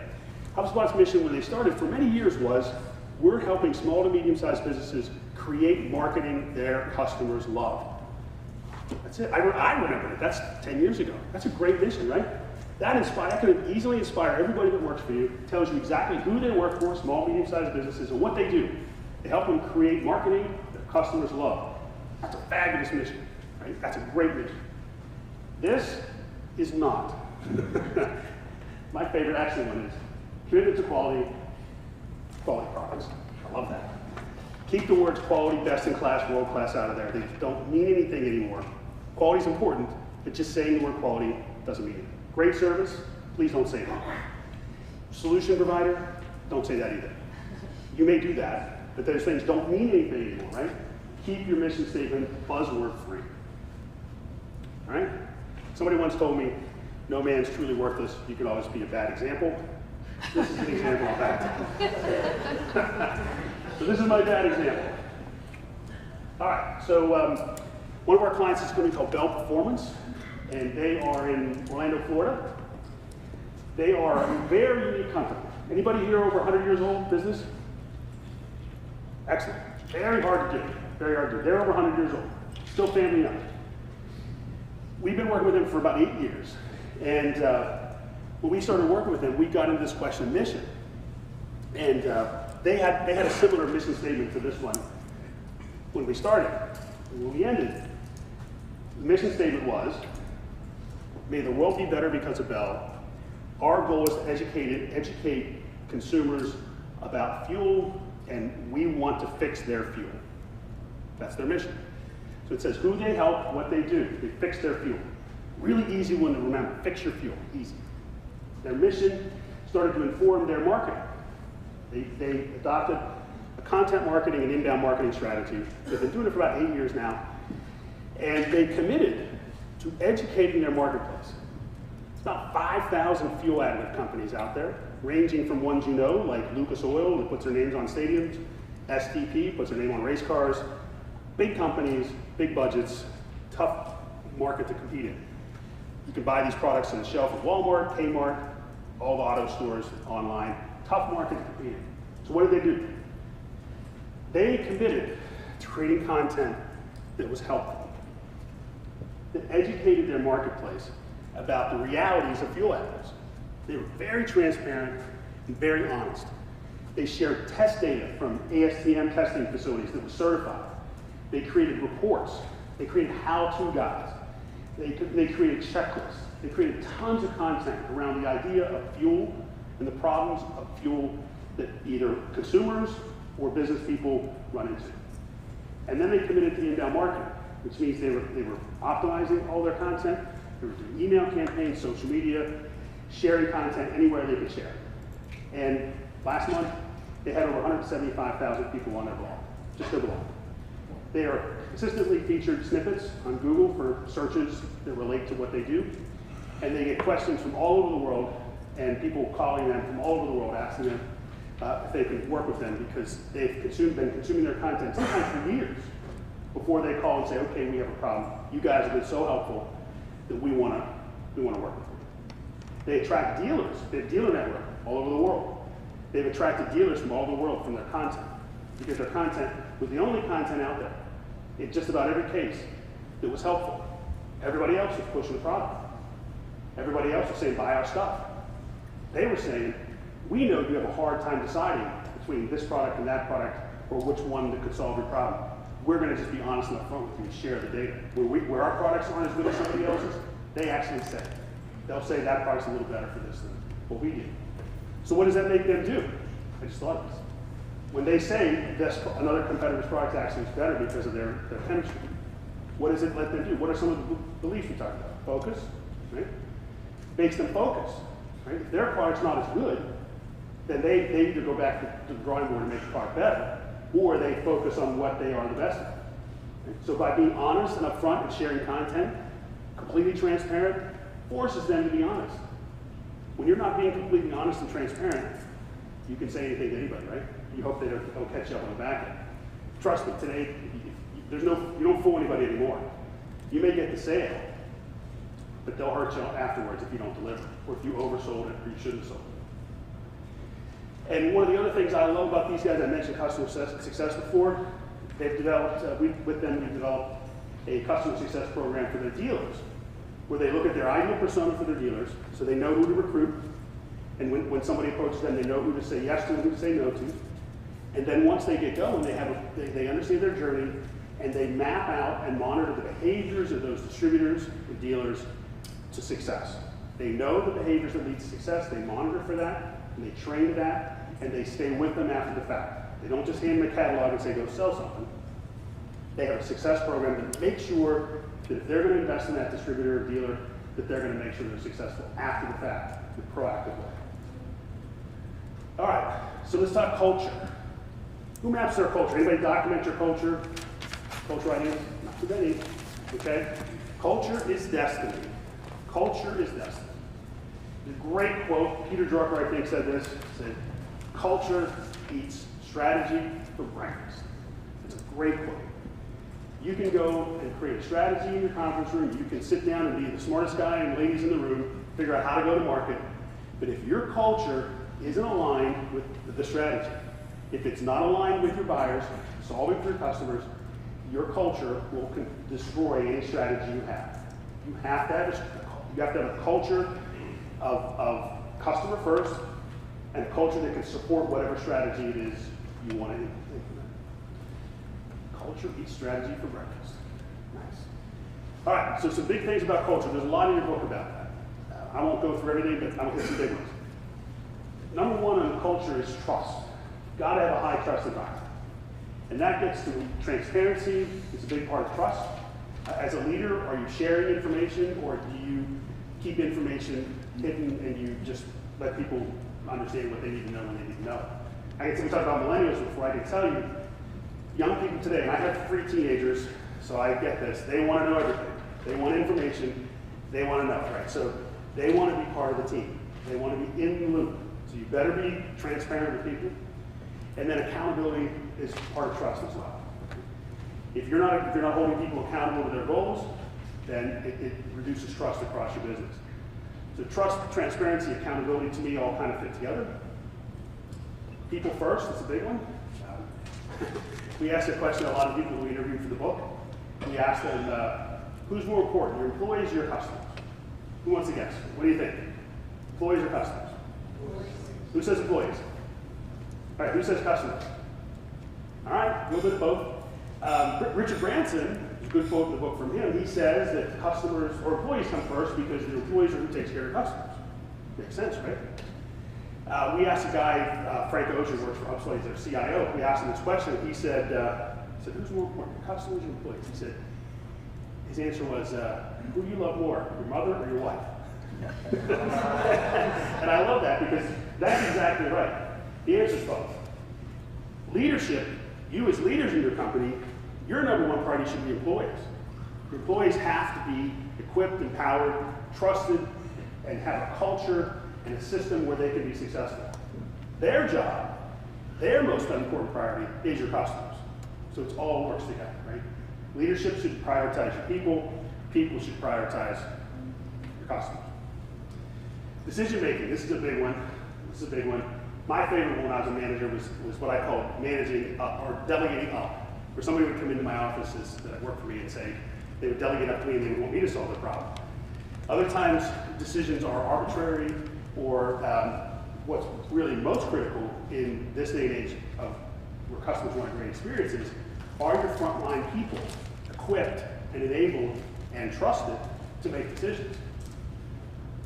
HubSpot's mission when they started for many years was, we're helping small to medium-sized businesses create marketing their customers love. That's it. I remember it. That's 10 years ago. That's a great mission, right? That could easily inspire everybody that works for you. It tells you exactly who they work for, small, medium-sized businesses, and what they do. They help them create marketing their customers love. That's a fabulous mission, right? That's a great mission. This is not. My favorite actually one is commitment to quality products. I love that. Keep the words quality, best in class, world class out of there. They don't mean anything anymore. Quality is important, but just saying the word quality doesn't mean it. Great service, please don't say that. Solution provider, don't say that either. You may do that, but those things don't mean anything anymore, right? Keep your mission statement buzzword free. All right? Somebody once told me, no man's truly worthless. You can always be a bad example. This is an example of that. So this is my bad example. All right, so one of our clients is going to be called Bell Performance, and they are in Orlando, Florida. They are a very unique company. Anybody here over 100 years old, business? Excellent. Very hard to do. Very hard to do. They're over 100 years old. Still family owned. We've been working with them for about 8 years. And when we started working with them, we got into this question of mission. And they had a similar mission statement to this one when we started. And when we ended, the mission statement was, may the world be better because of Bell. Our goal is to educate consumers about fuel, and we want to fix their fuel. That's their mission. So it says who they help, what they do. They fix their fuel. Really easy one to remember. Fix your fuel. Easy. Their mission started to inform their marketing. They adopted a content marketing and inbound marketing strategy. They've been doing it for about 8 years now. And they committed to educating their marketplace. It's about 5,000 fuel additive companies out there, ranging from ones you know, like Lucas Oil, that puts their names on stadiums, STP, puts their name on race cars, big companies, big budgets, tough market to compete in. You can buy these products on the shelf at Walmart, Kmart, all the auto stores online. Tough market to compete in. So what did they do? They committed to creating content that was helpful, that educated their marketplace about the realities of fuel additives. They were very transparent and very honest. They shared test data from ASTM testing facilities that were certified. They created reports. They created how-to guides. They created checklists. They created tons of content around the idea of fuel and the problems of fuel that either consumers or business people run into. And then they committed to the inbound marketing, which means they were optimizing all their content. They were doing email campaigns, social media, sharing content anywhere they could share. And last month, they had over 175,000 people on their blog, just their blog. They are consistently featured snippets on Google for searches that relate to what they do. And they get questions from all over the world, and people calling them from all over the world asking them if they can work with them, because they've been consuming their content sometimes for years before they call and say, okay, we have a problem. You guys have been so helpful that we want to work with you. They attract dealers. They have dealer network all over the world. They've attracted dealers from all over the world from their content, because their content was the only content out there in just about every case that was helpful. Everybody else was pushing the product. Everybody else was saying, buy our stuff. They were saying, we know you have a hard time deciding between this product and that product, or which one that could solve your problem. We're going to just be honest and upfront with you and share the data. Where our products aren't as good as somebody else's, they actually say. They'll say that product's a little better for this than what we do. So what does that make them do? I just thought of this. When they say this, another competitor's product actually is better because of their chemistry, what does it let them do? What are some of the beliefs we talked about? Focus, right? Makes them focus, right? If their product's not as good, then they either go back to the drawing board and make the product better, or they focus on what they are the best at. Right? So by being honest and upfront and sharing content, completely transparent, forces them to be honest. When you're not being completely honest and transparent, you can say anything to anybody, right? You hope they don't catch you up on the back end. Trust me, today, you don't fool anybody anymore. You may get the sale, but they'll hurt you afterwards if you don't deliver, or if you oversold it or you shouldn't have sold it. And one of the other things I love about these guys, I mentioned customer success before. They've developed, we've developed a customer success program for their dealers, where they look at their ideal persona for their dealers, so they know who to recruit, and when somebody approaches them, they know who to say yes to and who to say no to. And then once they get going, they understand their journey, and they map out and monitor the behaviors of those distributors and dealers to success. They know the behaviors that lead to success, they monitor for that, and they train to that, and they stay with them after the fact. They don't just hand them a catalog and say, go sell something. They have a success program to make sure that if they're going to invest in that distributor or dealer, that they're going to make sure they're successful after the fact, in a proactive way. All right, so let's talk culture. Who maps their culture? Anybody document your culture? Culture ideas? Not too many, okay? Culture is destiny. Culture is destiny. The great quote, Peter Drucker, I think, said this, said, culture eats strategy for breakfast. It's a great quote. You can go and create a strategy in your conference room. You can sit down and be the smartest guy and ladies in the room, figure out how to go to market. But if your culture isn't aligned with the strategy, if it's not aligned with your buyers, solving for your customers, your culture will destroy any strategy you have. You have to have a culture of customer first, and a culture that can support whatever strategy it is you want to implement. Culture eats strategy for breakfast. Nice. All right, so some big things about culture. There's a lot in your book about that. I won't go through everything, but I'll hit some big ones. Number one on culture is trust. You've got to have a high trust environment. And that gets to transparency. It's a big part of trust. As a leader, are you sharing information, or do you keep information hidden and you just let people understand what they need to know when they need to know? We talked about millennials before. I can tell you, young people today, and I have 3 teenagers, so I get this. They want to know everything. They want information. They want to know, right? So they want to be part of the team. They want to be in the loop. So you better be transparent with people. And then accountability is part of trust as well. If you're not holding people accountable to their goals, then it reduces trust across your business. So trust, transparency, accountability to me all kind of fit together. People first, that's a big one. We asked a question to a lot of people we interviewed for the book. We asked them, who's more important, your employees or your customers? Who wants to guess? What do you think? Employees or customers? Employees. Who says employees? All right, who says customers? All right, a little bit of both. Richard Branson, there's a good quote in the book from him. He says that customers or employees come first because the employees are who takes care of customers. Makes sense, right? We asked a guy, Frank Ocean works for HubSpot, he's their CIO. We asked him this question. He said, who's more important, customers or employees? He said, his answer was, who do you love more, your mother or your wife? And I love that because that's exactly right. The answer is both. Leadership, you as leaders in your company, your number one priority should be employees. Your employees have to be equipped, empowered, trusted, and have a culture and a system where they can be successful. Their job, their most important priority is your customers. So it all works together, right? Leadership should prioritize your people. People should prioritize your customers. Decision making, this is a big one. This is a big one. My favorite one when I was a manager was what I call managing up or delegating up. Where somebody would come into my offices that worked for me and say, they would delegate up to me and they would want me to solve the problem. Other times, decisions are arbitrary or what's really most critical in this day and age of where customers want great experiences, are your frontline people equipped and enabled and trusted to make decisions?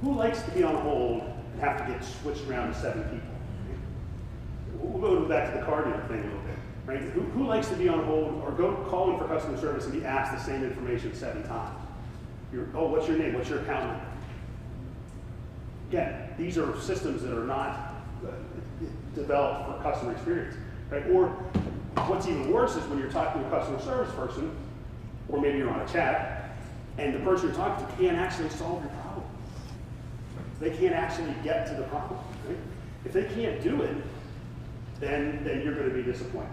Who likes to be on hold and have to get switched around to 7 people? We'll go back to the car dealer thing a little bit, right? Who likes to be on hold or go calling for customer service and be asked the same information 7 times? Oh, what's your name? What's your account number? Again, these are systems that are not developed for customer experience, right? Or what's even worse is when you're talking to a customer service person, or maybe you're on a chat, and the person you're talking to can't actually solve your problem. They can't actually get to the problem, right? If they can't do it, then you're going to be disappointed.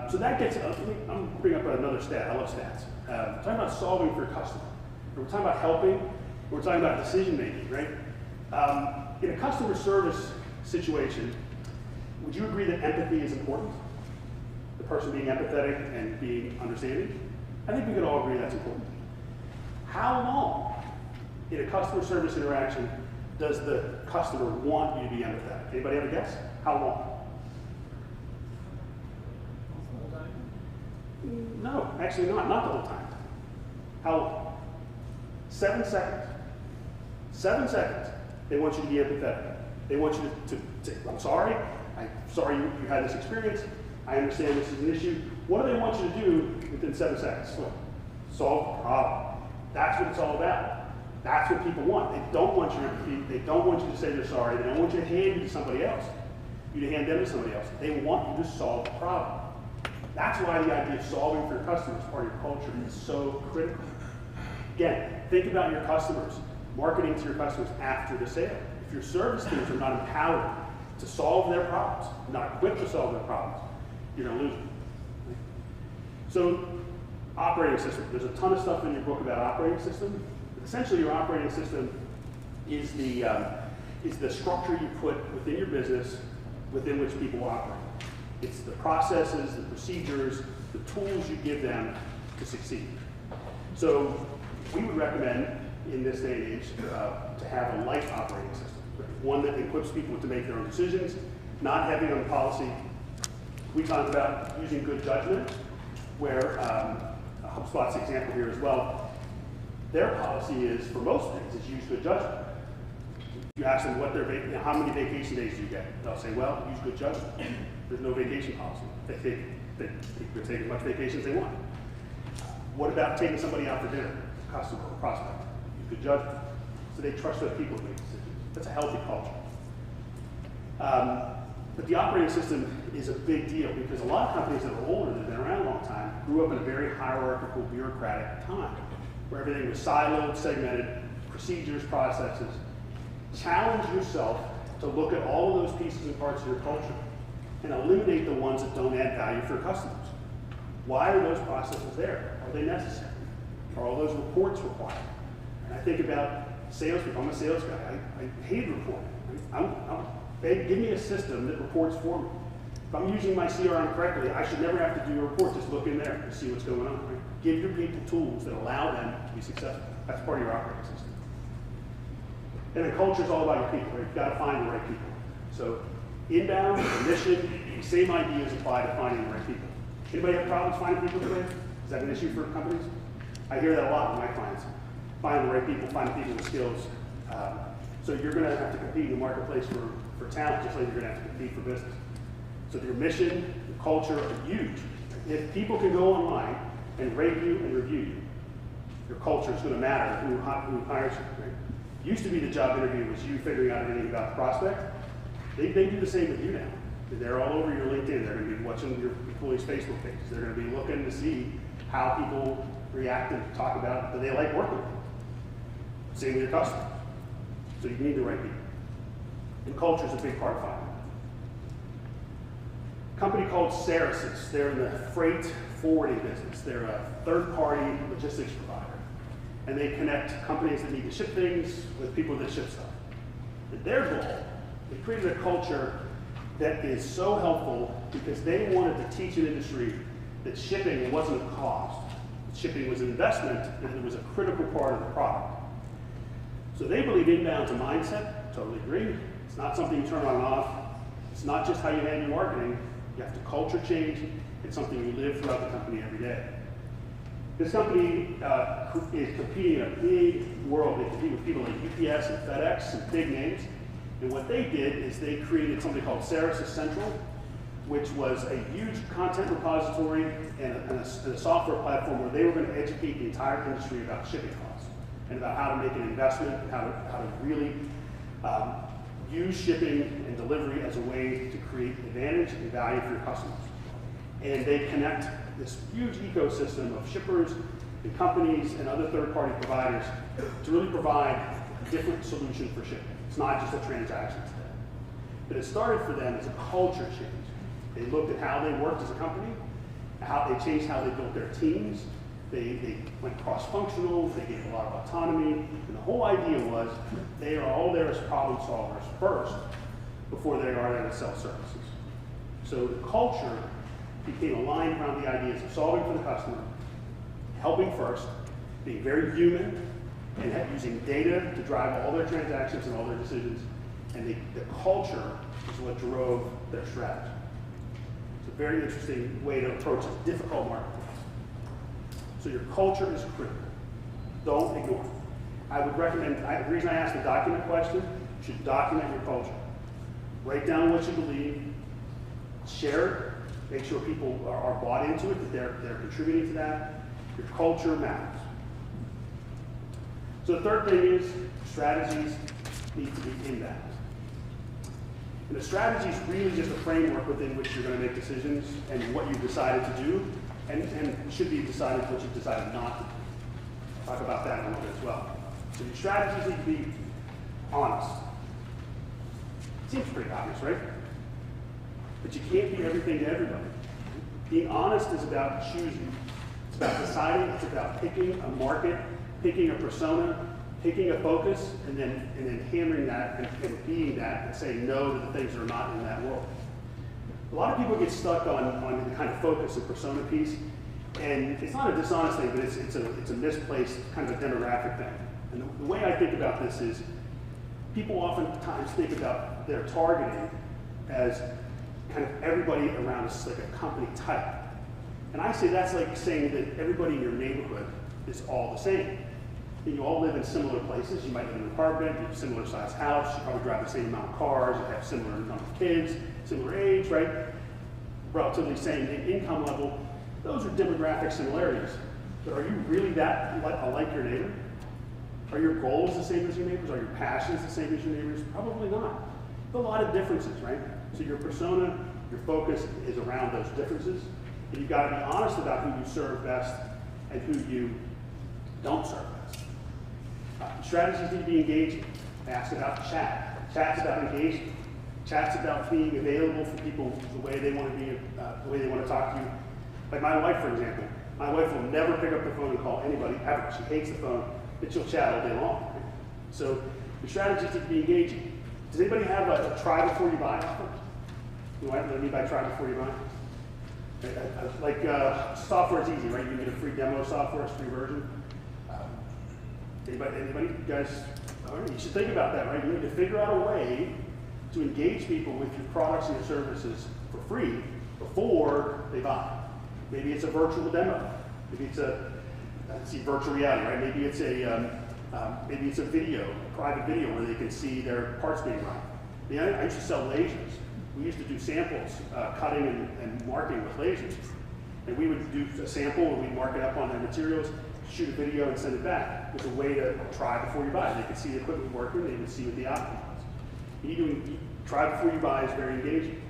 So that gets, I'm going to bring up another stat. I love stats. We're talking about solving for your customer. We're talking about helping. We're talking about decision making, right? In a customer service situation, would you agree that empathy is important? The person being empathetic and being understanding? I think we could all agree that's important. How long in a customer service interaction does the customer want you to be empathetic? Anybody have a guess? How long? No, actually not the whole time. How long? 7 seconds. 7 seconds. They want you to be empathetic. They want you to say, I'm sorry you had this experience. I understand this is an issue. What do they want you to do within 7 seconds? Solve the problem. That's what it's all about. That's what people want. They don't want they don't want you to say they're sorry. They don't want you to hand you to somebody else. You to hand them to somebody else. They want you to solve the problem. That's why the idea of solving for your customers, part of your culture, is so critical. Again, think about your customers, marketing to your customers after the sale. If your service teams are not empowered to solve their problems, not equipped to solve their problems, you're going to lose them. So, operating system. There's a ton of stuff in your book about operating system. But essentially, your operating system is the structure you put within your business within which people operate. It's the processes, the procedures, the tools you give them to succeed. So we would recommend, in this day and age, to have a light operating system. One that equips people to make their own decisions, not heavy on policy. We talked about using good judgment, where HubSpot's example here as well. Their policy is, for most things, is use good judgment. If you ask them how many vacation days do you get, they'll say, well, use good judgment. There's no vacation policy. They take as much vacation as they want. What about taking somebody out for dinner, customer or prospect? Use good judgment. So they trust other people to make decisions. That's a healthy culture. But the operating system is a big deal because a lot of companies that are older, that have been around a long time, grew up in a very hierarchical, bureaucratic time where everything was siloed, segmented, procedures, processes. Challenge yourself to look at all of those pieces and parts of your culture and eliminate the ones that don't add value for customers. Why are those processes there? Are they necessary? Are all those reports required? And I think about salespeople. I'm a sales guy. I hate reporting. Give me a system that reports for me. If I'm using my CRM correctly, I should never have to do a report. Just look in there and see what's going on. Right? Give your people tools that allow them to be successful. That's part of your operating system. And the culture is all about your people. Right? You've got to find the right people. So inbound, mission, the same ideas apply to finding the right people. Anybody have problems finding people today? Is that an issue for companies? I hear that a lot with my clients. Finding the right people, finding people with skills. So you're going to have to compete in the marketplace for talent, just like you're going to have to compete for business. So your mission, your culture are huge. If people can go online and rate you and review you, your culture is going to matter who hires you. Right? Used to be the job interview was you figuring out everything about the prospect. They do the same with you now. They're all over your LinkedIn. They're going to be watching your employees' Facebook pages. They're going to be looking to see how people react and talk about that they like working with. Same with your customers. So you need the right people. And culture is a big part of finding that. A company called Ceresis. They're in the freight forwarding business. They're a third-party logistics provider. And they connect companies that need to ship things with people that ship stuff. And their goal, they created a culture that is so helpful because they wanted to teach an industry that shipping wasn't a cost. Shipping was an investment and it was a critical part of the product. So they believe inbound's a mindset, totally agree. It's not something you turn on and off. It's not just how you handle your marketing. You have to culture change. It's something you live throughout the company every day. This company is competing in a big world. They compete with people like UPS and FedEx and big names. And what they did is they created something called Ceres Central, which was a huge content repository and a software platform where they were going to educate the entire industry about shipping costs and about how to make an investment and how to really use shipping and delivery as a way to create advantage and value for your customers. And they connect this huge ecosystem of shippers and companies and other third-party providers to really provide a different solution for shipping. It's not just a transaction today. But it started for them as a culture change. They looked at how they worked as a company, how they changed how they built their teams. They went cross-functional, they gave a lot of autonomy, and the whole idea was they are all there as problem solvers first before they are there to sell services. So the culture became aligned around the ideas of solving for the customer, helping first, being very human, and using data to drive all their transactions and all their decisions. And the culture is what drove their strategy. It's a very interesting way to approach a difficult marketplace. So your culture is critical. Don't ignore it. I would recommend, the reason I asked the document question, you should document your culture. Write down what you believe, share it, make sure people are bought into it, that they're contributing to that. Your culture matters. So the third thing is strategies need to be in-depth. And the strategy is really just a framework within which you're going to make decisions and what you've decided to do, and should be decided what you've decided not to do. I'll talk about that in a little bit as well. So your strategies need to be honest. Seems pretty obvious, right? But you can't be everything to everybody. Being honest is about choosing. It's about deciding. It's about picking a market, picking a persona, picking a focus, and then hammering that and being that and saying no to the things that are not in that world. A lot of people get stuck on the kind of focus and persona piece, and it's not a dishonest thing, but it's a misplaced kind of a demographic thing. And the way I think about this is people oftentimes think about their targeting as kind of everybody around us, like a company type. And I say that's like saying that everybody in your neighborhood is all the same. And you all live in similar places. You might live in an apartment, you have a similar size house, you probably drive the same amount of cars, you have similar number of kids, similar age, right? Relatively same income level. Those are demographic similarities. But are you really that alike your neighbor? Are your goals the same as your neighbors? Are your passions the same as your neighbors? Probably not. There's a lot of differences, right? So your persona, your focus is around those differences. And you've got to be honest about who you serve best and who you don't serve best. Strategies need to be engaging. Ask about chat. Chat's about engagement. Chat's about being available for people the way they want to be, the way they want to talk to you. Like my wife, for example. My wife will never pick up the phone and call anybody ever. She hates the phone, but she'll chat all day long. So the strategies need to be engaging. Does anybody have a try before you buy offer? You know what I mean by try before you buy? Like software is easy, right? You can get a free demo software, it's a free version. Anybody? You guys, all right, you should think about that, right? You need to figure out a way to engage people with your products and your services for free before they buy. Maybe it's a virtual demo. Maybe it's virtual reality, right? Maybe it's a video, a private video where they can see their parts being run. I mean, I used to sell lasers. We used to do samples, cutting and marking with lasers. And we would do a sample and we'd mark it up on their materials, shoot a video and send it back. It was a way to try before you buy. They could see the equipment working, they would see what the outcome was. Try before you buy is very engaging.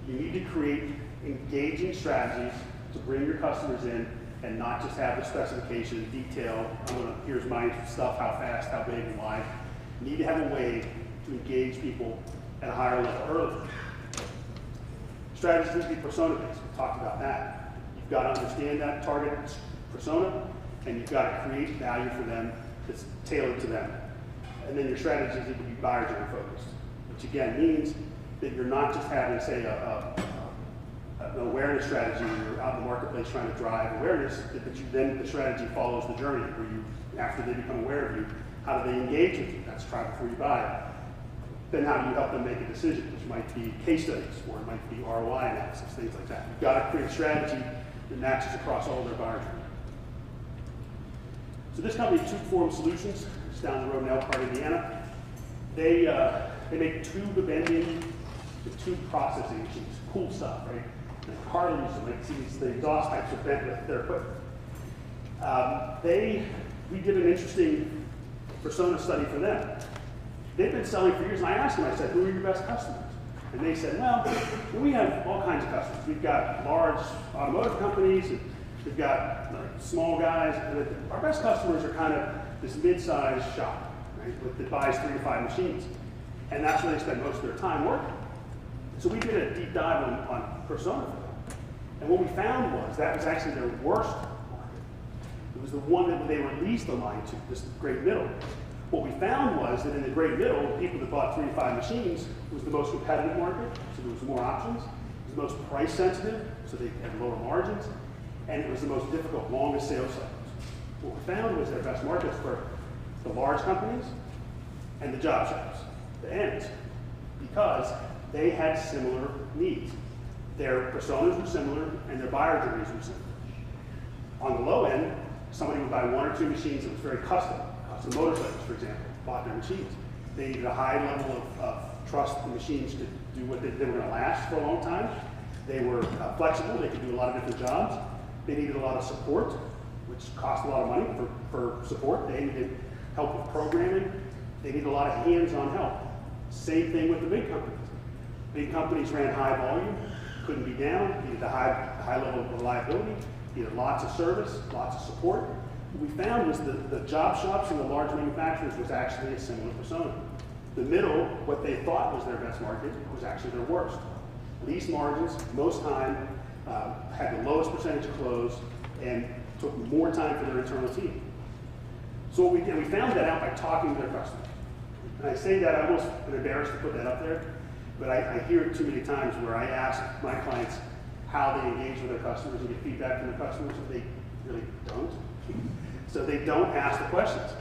You need to create engaging strategies to bring your customers in and not just have the specification, detail, here's my stuff, how fast, how big, and wide. You need to have a way to engage people at a higher level early. Strategies need to be persona-based. We talked about that. You've got to understand that target persona, and you've got to create value for them that's tailored to them. And then your strategies need to be buyer-driven focused, which again means that you're not just having, say, an awareness strategy where you're out in the marketplace trying to drive awareness, but then the strategy follows the journey where you, after they become aware of you, how do they engage with you? That's try before you buy. then how do you help them make a decision, which might be case studies, or it might be ROI analysis, things like that. You've got to create a strategy that matches across all their buyer journey. So this company, Tube Form Solutions, is down the road in Elkhart, Indiana. They make tube bending and tube processing machines, cool stuff, right? And Harley used to make these, the exhaust pipes are bent with their equipment. We did an interesting persona study for them. They've been selling for years, and I asked them, I said, who are your best customers? And they said, well, we have all kinds of customers. We've got large automotive companies, and we've got small guys, and our best customers are kind of this mid-sized shop, right, that buys 3 to 5 machines. And that's where they spend most of their time working. So we did a deep dive on persona for them. And what we found was that was actually their worst market. It was the one that they were least aligned to, this great middle. What we found was that in the great middle, the people that bought 3 to 5 machines was the most competitive market, so there was more options. It was the most price sensitive, so they had lower margins. And it was the most difficult, longest sales cycles. What we found was their best markets were the large companies and the job shops, the ends, because they had similar needs. Their personas were similar and their buyer journeys were similar. On the low end, somebody would buy 1 or 2 machines that was very custom motorcycles, for example, bought their machines. They needed a high level of trust in machines to do what they were going to last for a long time. They were flexible, they could do a lot of different jobs. They needed a lot of support, which cost a lot of money for support. They needed help with programming. They needed a lot of hands-on help. Same thing with the big companies. Big companies ran high volume, couldn't be down, needed a high level of reliability, needed lots of service, lots of support. What we found was the job shops and the large manufacturers was actually a similar persona. The middle, what they thought was their best market, was actually their worst. Least margins, most time, had the lowest percentage of close, and took more time for their internal team. So what we did, we found that out by talking to their customers. And I say that, I almost am embarrassed to put that up there, but I hear it too many times where I ask my clients how they engage with their customers and get feedback from their customers, and they really don't. So they don't ask the questions.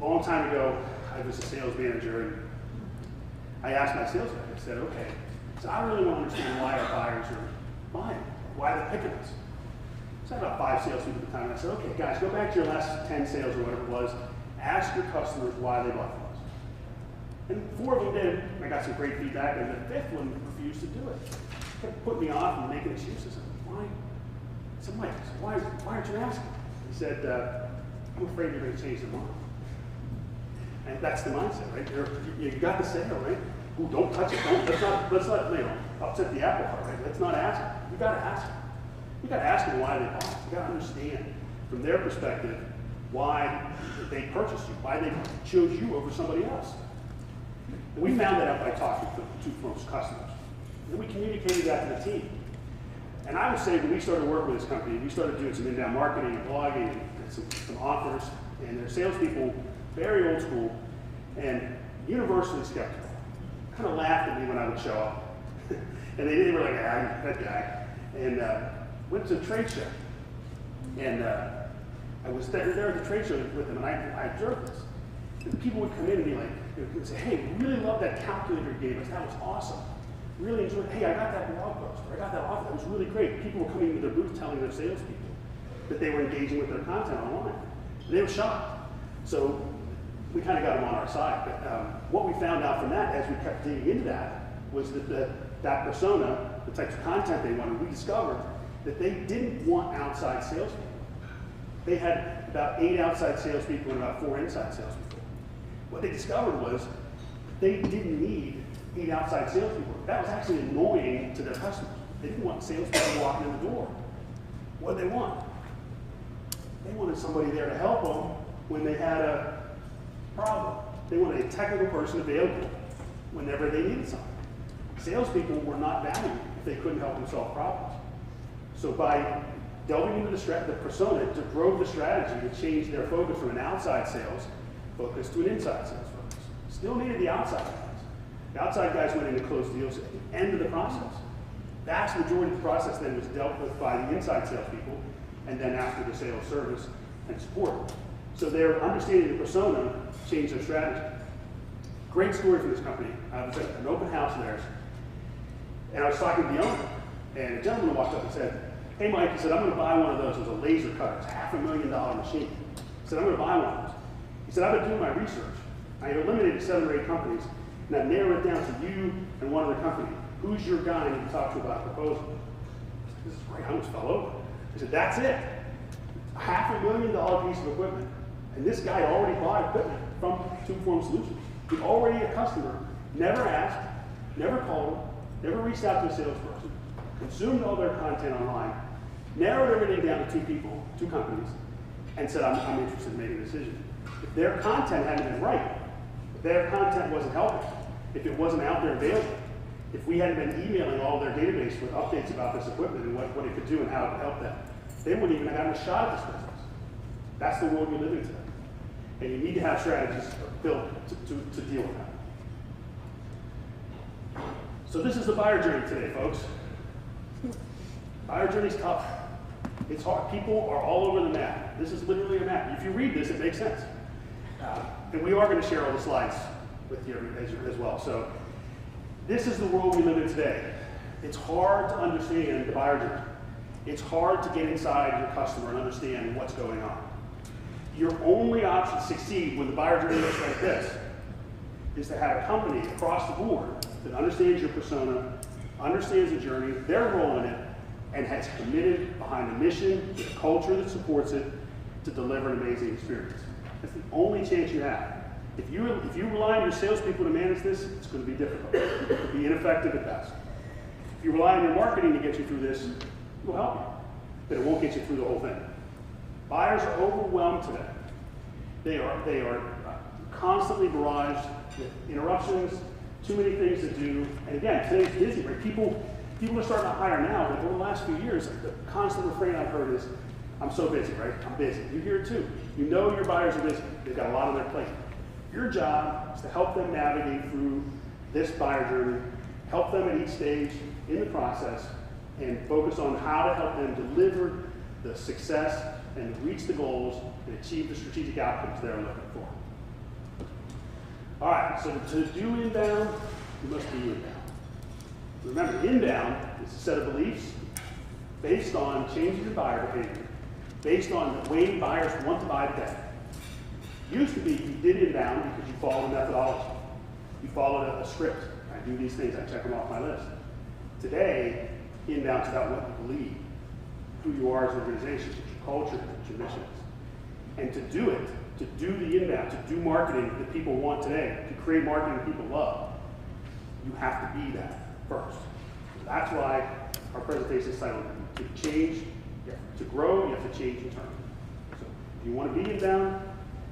A long time ago, I was a sales manager, and I asked my sales guy, I said, okay, so I really want to understand why our buyers are buying, why they're picking us. So I had about 5 salespeople at the time, and I said, okay, guys, go back to your last 10 sales or whatever it was, ask your customers why they bought from us. And 4 of them did, and I got some great feedback, and the 5th one refused to do it. He kept putting me off and making excuses. Why? I said, Mike, why aren't you asking? He said, I'm afraid you're going to change their mind. And that's the mindset, right? You got the sale, right? Ooh, don't touch it. Let's not upset the apple cart, right? Let's not ask them. You got to ask them. You got to ask them why they bought it. You got to understand from their perspective why they purchased you, why they chose you over somebody else. And we found that out by talking to most customers. And we communicated that to the team. And I would say when we started working with this company, we started doing some inbound marketing and blogging and some offers, and their salespeople, very old school and universally skeptical, kind of laughed at me when I would show up. And they were like, ah, that guy. And went to a trade show. And I was there at the trade show with them, and I observed this. And people would come in and be like, they would say, hey, we really love that calculator you gave us. That was awesome. Really enjoyed, hey, I got that blog post, or I got that offer, that was really great. People were coming into their booth telling their salespeople that they were engaging with their content online. They were shocked. So we kind of got them on our side. But what we found out from that, as we kept digging into that, was that that persona, the types of content they wanted, we discovered that they didn't want outside salespeople. They had about 8 outside salespeople and about 4 inside salespeople. What they discovered was they didn't need 8 outside salespeople. That was actually annoying to their customers. They didn't want salespeople walking in the door. What did they want? They wanted somebody there to help them when they had a problem. They wanted a technical person available whenever they needed something. Salespeople were not valued if they couldn't help them solve problems. So by delving into the persona, it drove the strategy to change their focus from an outside sales focus to an inside sales focus. Still needed the outside guys. The outside guys went in to close deals at the end of the process. The vast majority of the process then was dealt with by the inside salespeople, and then after the sales, service, and support. So their understanding of the persona changed their strategy. Great story from this company. I was at an open house of theirs, and I was talking to the owner, and a gentleman walked up and said, "Hey Mike," he said, "I'm going to buy one of those. It was a laser cutter. It's a $500,000 machine." He said, "I'm going to buy one of those." He said, "I've been doing my research. I eliminated 7 or 8 companies, and I've narrowed it down to you and one other company. Who's your guy I need to talk to about a proposal?" This is great. I almost fell over. He said, "That's it. A $500,000 piece of equipment." And this guy already bought equipment from Tube-Form Solutions. He's already a customer, never asked, never called, never reached out to a salesperson, consumed all their content online, narrowed everything down to 2 people, 2 companies, and said, I'm interested in making a decision. If their content hadn't been right, if their content wasn't helping, if it wasn't out there available, if we hadn't been emailing all their database with updates about this equipment and what it could do and how it could help them, they wouldn't even have gotten a shot at this business. That's the world we live in today. And you need to have strategies built to deal with that. So this is the buyer journey today, folks. Buyer journey's tough. It's hard. People are all over the map. This is literally a map. If you read this, it makes sense. And we are going to share all the slides with you as well. So this is the world we live in today. It's hard to understand the buyer journey. It's hard to get inside your customer and understand what's going on. Your only option to succeed when the buyer journey looks like this is to have a company across the board that understands your persona, understands the journey, their role in it, and has committed behind the mission, the culture that supports it, to deliver an amazing experience. That's the only chance you have. If you rely on your salespeople to manage this, it's going to be difficult. It will be ineffective at best. If you rely on your marketing to get you through this, it will help you, but it won't get you through the whole thing. Buyers are overwhelmed today. They are constantly barraged with interruptions, too many things to do. And again, today's busy, right? People are starting to hire now, but over the last few years, the constant refrain I've heard is, "I'm so busy," right? "I'm busy." You hear it too. You know your buyers are busy. They've got a lot on their plate. Your job is to help them navigate through this buyer journey, help them at each stage in the process, and focus on how to help them deliver the success and reach the goals and achieve the strategic outcomes they're looking for. All right, so to do inbound, you must be inbound. Remember, inbound is a set of beliefs based on changes in buyer behavior, based on the way buyers want to buy today. Used to be you did inbound because you followed a methodology. You followed a script. I do these things, I check them off my list. Today, inbound's about what you believe, who you are as an organization, what your culture is, what your mission is. And to do it, to do the inbound, to do marketing that people want today, to create marketing that people love, you have to be that first. So that's why our presentation is titled, to change, to grow, you have to change internally. So if you want to be inbound,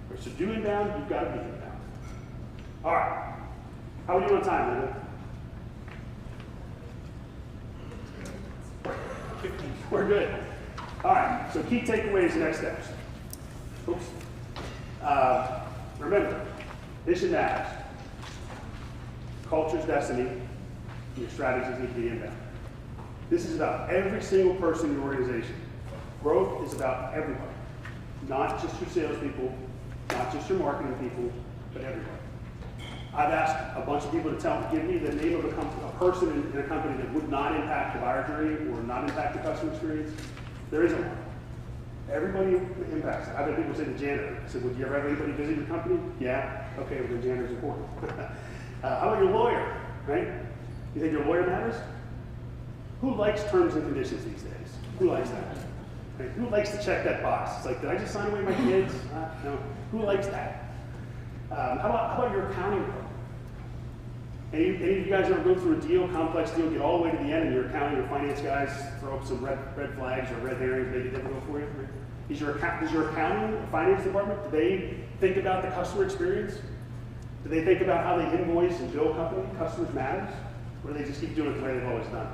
or to do inbound, you've got to be inbound. All right. How are we doing on time, Linda? We're good. All right, so key takeaways, next steps. Oops. Remember, mission matters. Culture's destiny. Your strategies need to be inbound. This is about every single person in your organization. Growth is about everybody. Not just your salespeople, not just your marketing people, but everybody. I've asked a bunch of people to give me the name of a person in a company that would not impact the buyer journey or not impact the customer experience. There isn't one. Everybody impacts it. I've had people say the janitor. I said, "Would you ever have anybody visit your company?" "Yeah." "Okay, well, the janitor's important." How about your lawyer, right? You think your lawyer matters? Who likes terms and conditions these days? Who likes that? Right? Who likes to check that box? It's like, did I just sign away my kids? No. Who likes that? How about your accounting firm? Any of you guys ever go through a deal, complex deal, get all the way to the end, and your accounting or finance guys throw up some red flags or red herrings, make it difficult for you? Does your accounting or finance department, do they think about the customer experience? Do they think about how they invoice and bill customers matters? Or do they just keep doing it the way they've always done?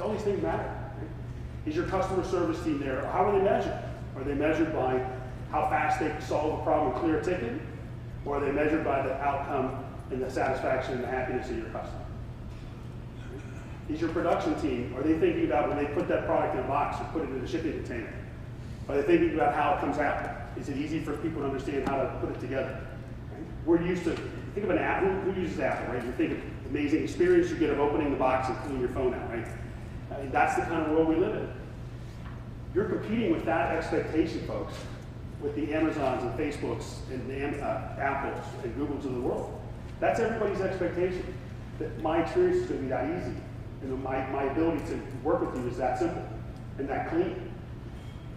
All these things matter. Right? Is your customer service team there? How are they measured? Are they measured by how fast they solve a problem and clear a ticket? Or are they measured by the outcome and the satisfaction and the happiness of your customer? Is your production team, are they thinking about when they put that product in a box or put it in a shipping container? Are they thinking about how it comes out? Is it easy for people to understand how to put it together? Right? We're used to, think of an app, who uses Apple, right? You think of the amazing experience you get of opening the box and pulling your phone out, right? I mean, that's the kind of world we live in. You're competing with that expectation, folks, with the Amazons and Facebooks and the Apples and Googles of the world. That's everybody's expectation, that my experience is going to be that easy, and my ability to work with you is that simple and that clean.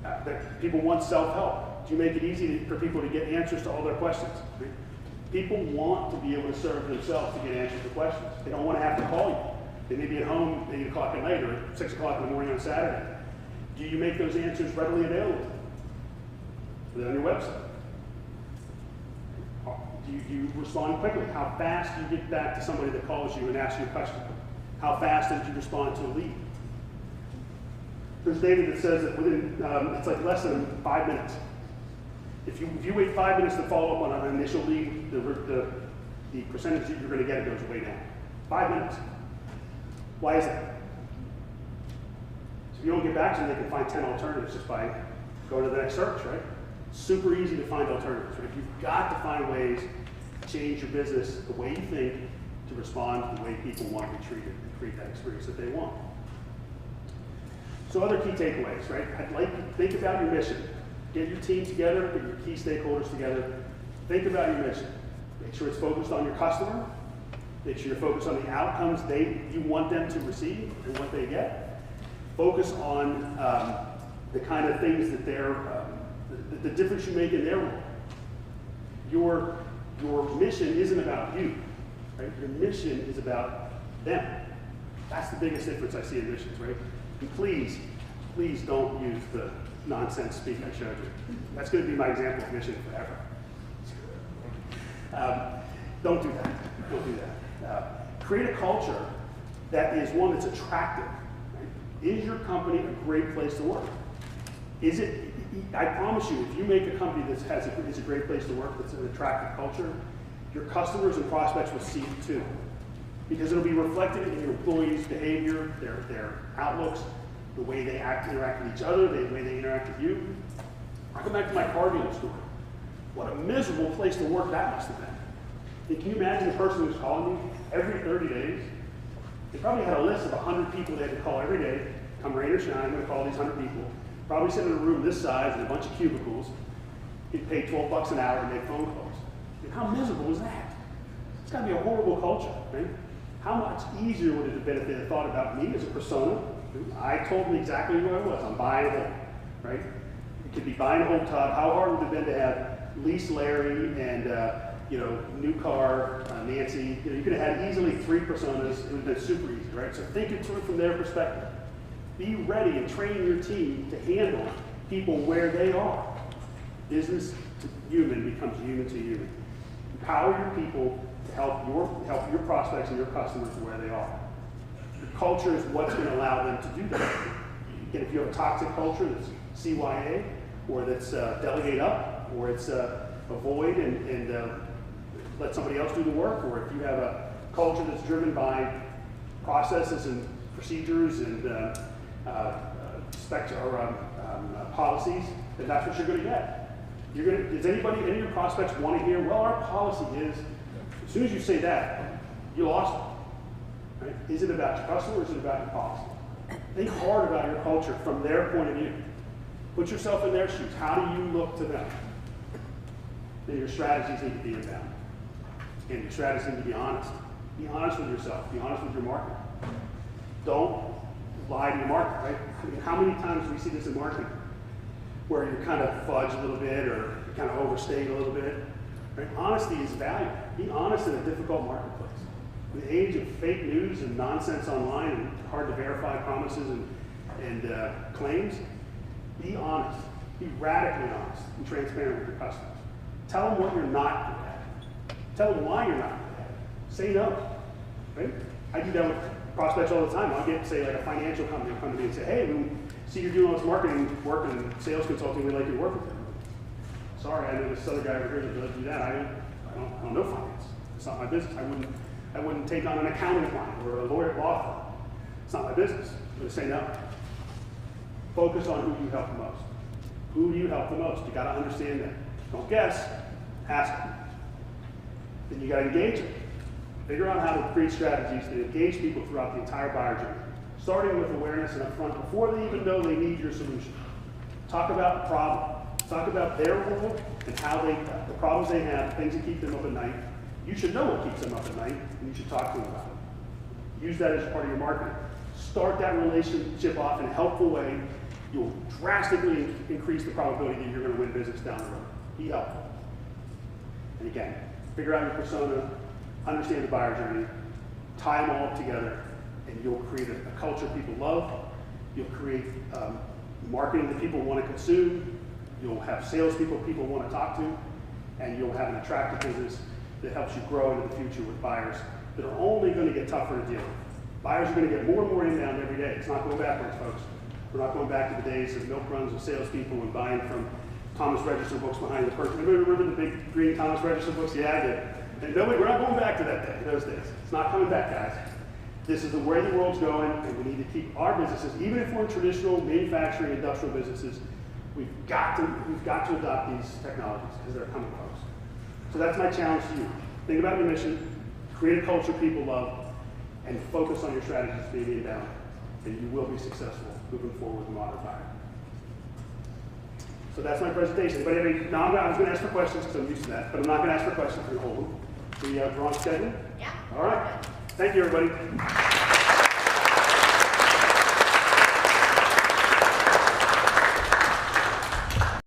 That people want self-help. Do you make it easy for people to get answers to all their questions? Right? People want to be able to serve themselves to get answers to questions. They don't want to have to call you. They may be at home at 8 o'clock at night or 6 o'clock in the morning on Saturday. Do you make those answers readily available? Put it on your website. Do you respond quickly? How fast do you get back to somebody that calls you and asks you a question? How fast did you respond to a lead? There's data that says that within, it's like less than 5 minutes. If you wait 5 minutes to follow up on an initial lead, the percentage that you're going to get goes way down. 5 minutes. Why is that? So if you don't get back to them, they can find 10 alternatives just by going to the next search, right? Super easy to find alternatives, right? You've got to find ways to change your business the way you think to respond to the way people want to be treated and create that experience that they want. So other key takeaways, right? I'd like you to think about your mission. Get your team together, get your key stakeholders together. Think about your mission. Make sure it's focused on your customer. Make sure you're focused on the outcomes you want them to receive and what they get. Focus on the kind of things that the difference you make in their world. Your mission isn't about you, right? Your mission is about them. That's the biggest difference I see in missions, right? And please don't use the nonsense speak I showed you. That's going to be my example of mission forever. Don't do that. Don't do that. Create a culture that is one that's attractive. Right? Is your company a great place to work? Is it? I promise you, if you make a company that is a great place to work, that's an attractive culture, your customers and prospects will see it too. Because it'll be reflected in your employees' behavior, their outlooks, the way they interact with each other, the way they interact with you. I'll come back to my car dealer story. What a miserable place to work that must have been. And can you imagine the person who's calling you every 30 days? They probably had a list of 100 people they had to call every day. Come rain or shine, I'm going to call these 100 people. Probably sit in a room this size in a bunch of cubicles. Get paid $12 an hour to make phone calls. And how miserable is that? It's got to be a horrible culture, right? How much easier would it have been if they had thought about me as a persona? I told them exactly who I was. I'm buying a home, right? It could be buying a home, Todd. How hard would it have been to have lease Larry and new car Nancy? You could have had easily 3 personas. It would have been super easy, right? So think it through from their perspective. Be ready and train your team to handle people where they are. Business to human becomes human to human. Empower your people to help your prospects and your customers where they are. The culture is what's going to allow them to do that. Again, if you have a toxic culture that's CYA, or that's delegate up, or it's avoid and let somebody else do the work, or if you have a culture that's driven by processes and procedures and policies, then that's what you're going to get. Does any of your prospects want to hear, well, our policy is, as soon as you say that, you lost them. Right? Is it about your customer or is it about your policy? Think hard about your culture from their point of view. Put yourself in their shoes. How do you look to them? Then your strategies need to be inbound. And your strategies need to be honest. Be honest with yourself. Be honest with your market. Don't lie to your market, right? I mean, how many times do we see this in marketing? Where you kind of fudge a little bit or you kind of overstate a little bit. Right? Honesty is valuable. Be honest in a difficult marketplace. In the age of fake news and nonsense online and hard to verify promises and claims, be honest. Be radically honest and transparent with your customers. Tell them what you're not good at. Tell them why you're not good at it. Say no. Right? I do that with prospects all the time. I'll get, say, like a financial company will come to me and say, hey, we see you're doing all this marketing work and sales consulting, we'd like you to work with them. Sorry, I know this other guy over here that does do that. I don't know finance. It's not my business. I wouldn't take on an accounting client or a lawyer law firm. It's not my business. I'm going to say no. Focus on who you help the most. Who do you help the most? You got to understand that. Don't guess. Ask them. Then you got to engage them. Figure out how to create strategies that engage people throughout the entire buyer journey, starting with awareness and upfront before they even know they need your solution. Talk about the problem. Talk about their role and how the problems they have, things that keep them up at night. You should know what keeps them up at night, and you should talk to them about it. Use that as part of your marketing. Start that relationship off in a helpful way. You'll drastically increase the probability that you're going to win business down the road. Be helpful. And again, figure out your persona, understand the buyer journey, tie them all up together, and you'll create a culture people love. You'll create marketing that people want to consume. You'll have salespeople people want to talk to, and you'll have an attractive business that helps you grow into the future with buyers that are only going to get tougher to deal with. Buyers are going to get more and more inbound every day. It's not going backwards, folks. We're not going back to the days of milk runs of salespeople and buying from Thomas Register books behind the curtain. Everybody remember the big green Thomas Register books? Yeah, I did. And nobody, we're not going back to that day, those days. It's not coming back, guys. This is the way the world's going, and we need to keep our businesses, even if we're in traditional manufacturing, industrial businesses, we've got to adopt these technologies because they're coming close. So that's my challenge to you. Think about your mission, create a culture people love, and focus on your strategies being inbound, and you will be successful moving forward with modern buyer. So that's my presentation. Anybody have any? No, I was going to ask for questions because I'm used to that, but I'm not going to ask for questions. We're going to hold them. We're on schedule? Yeah. All right. Thank you, everybody.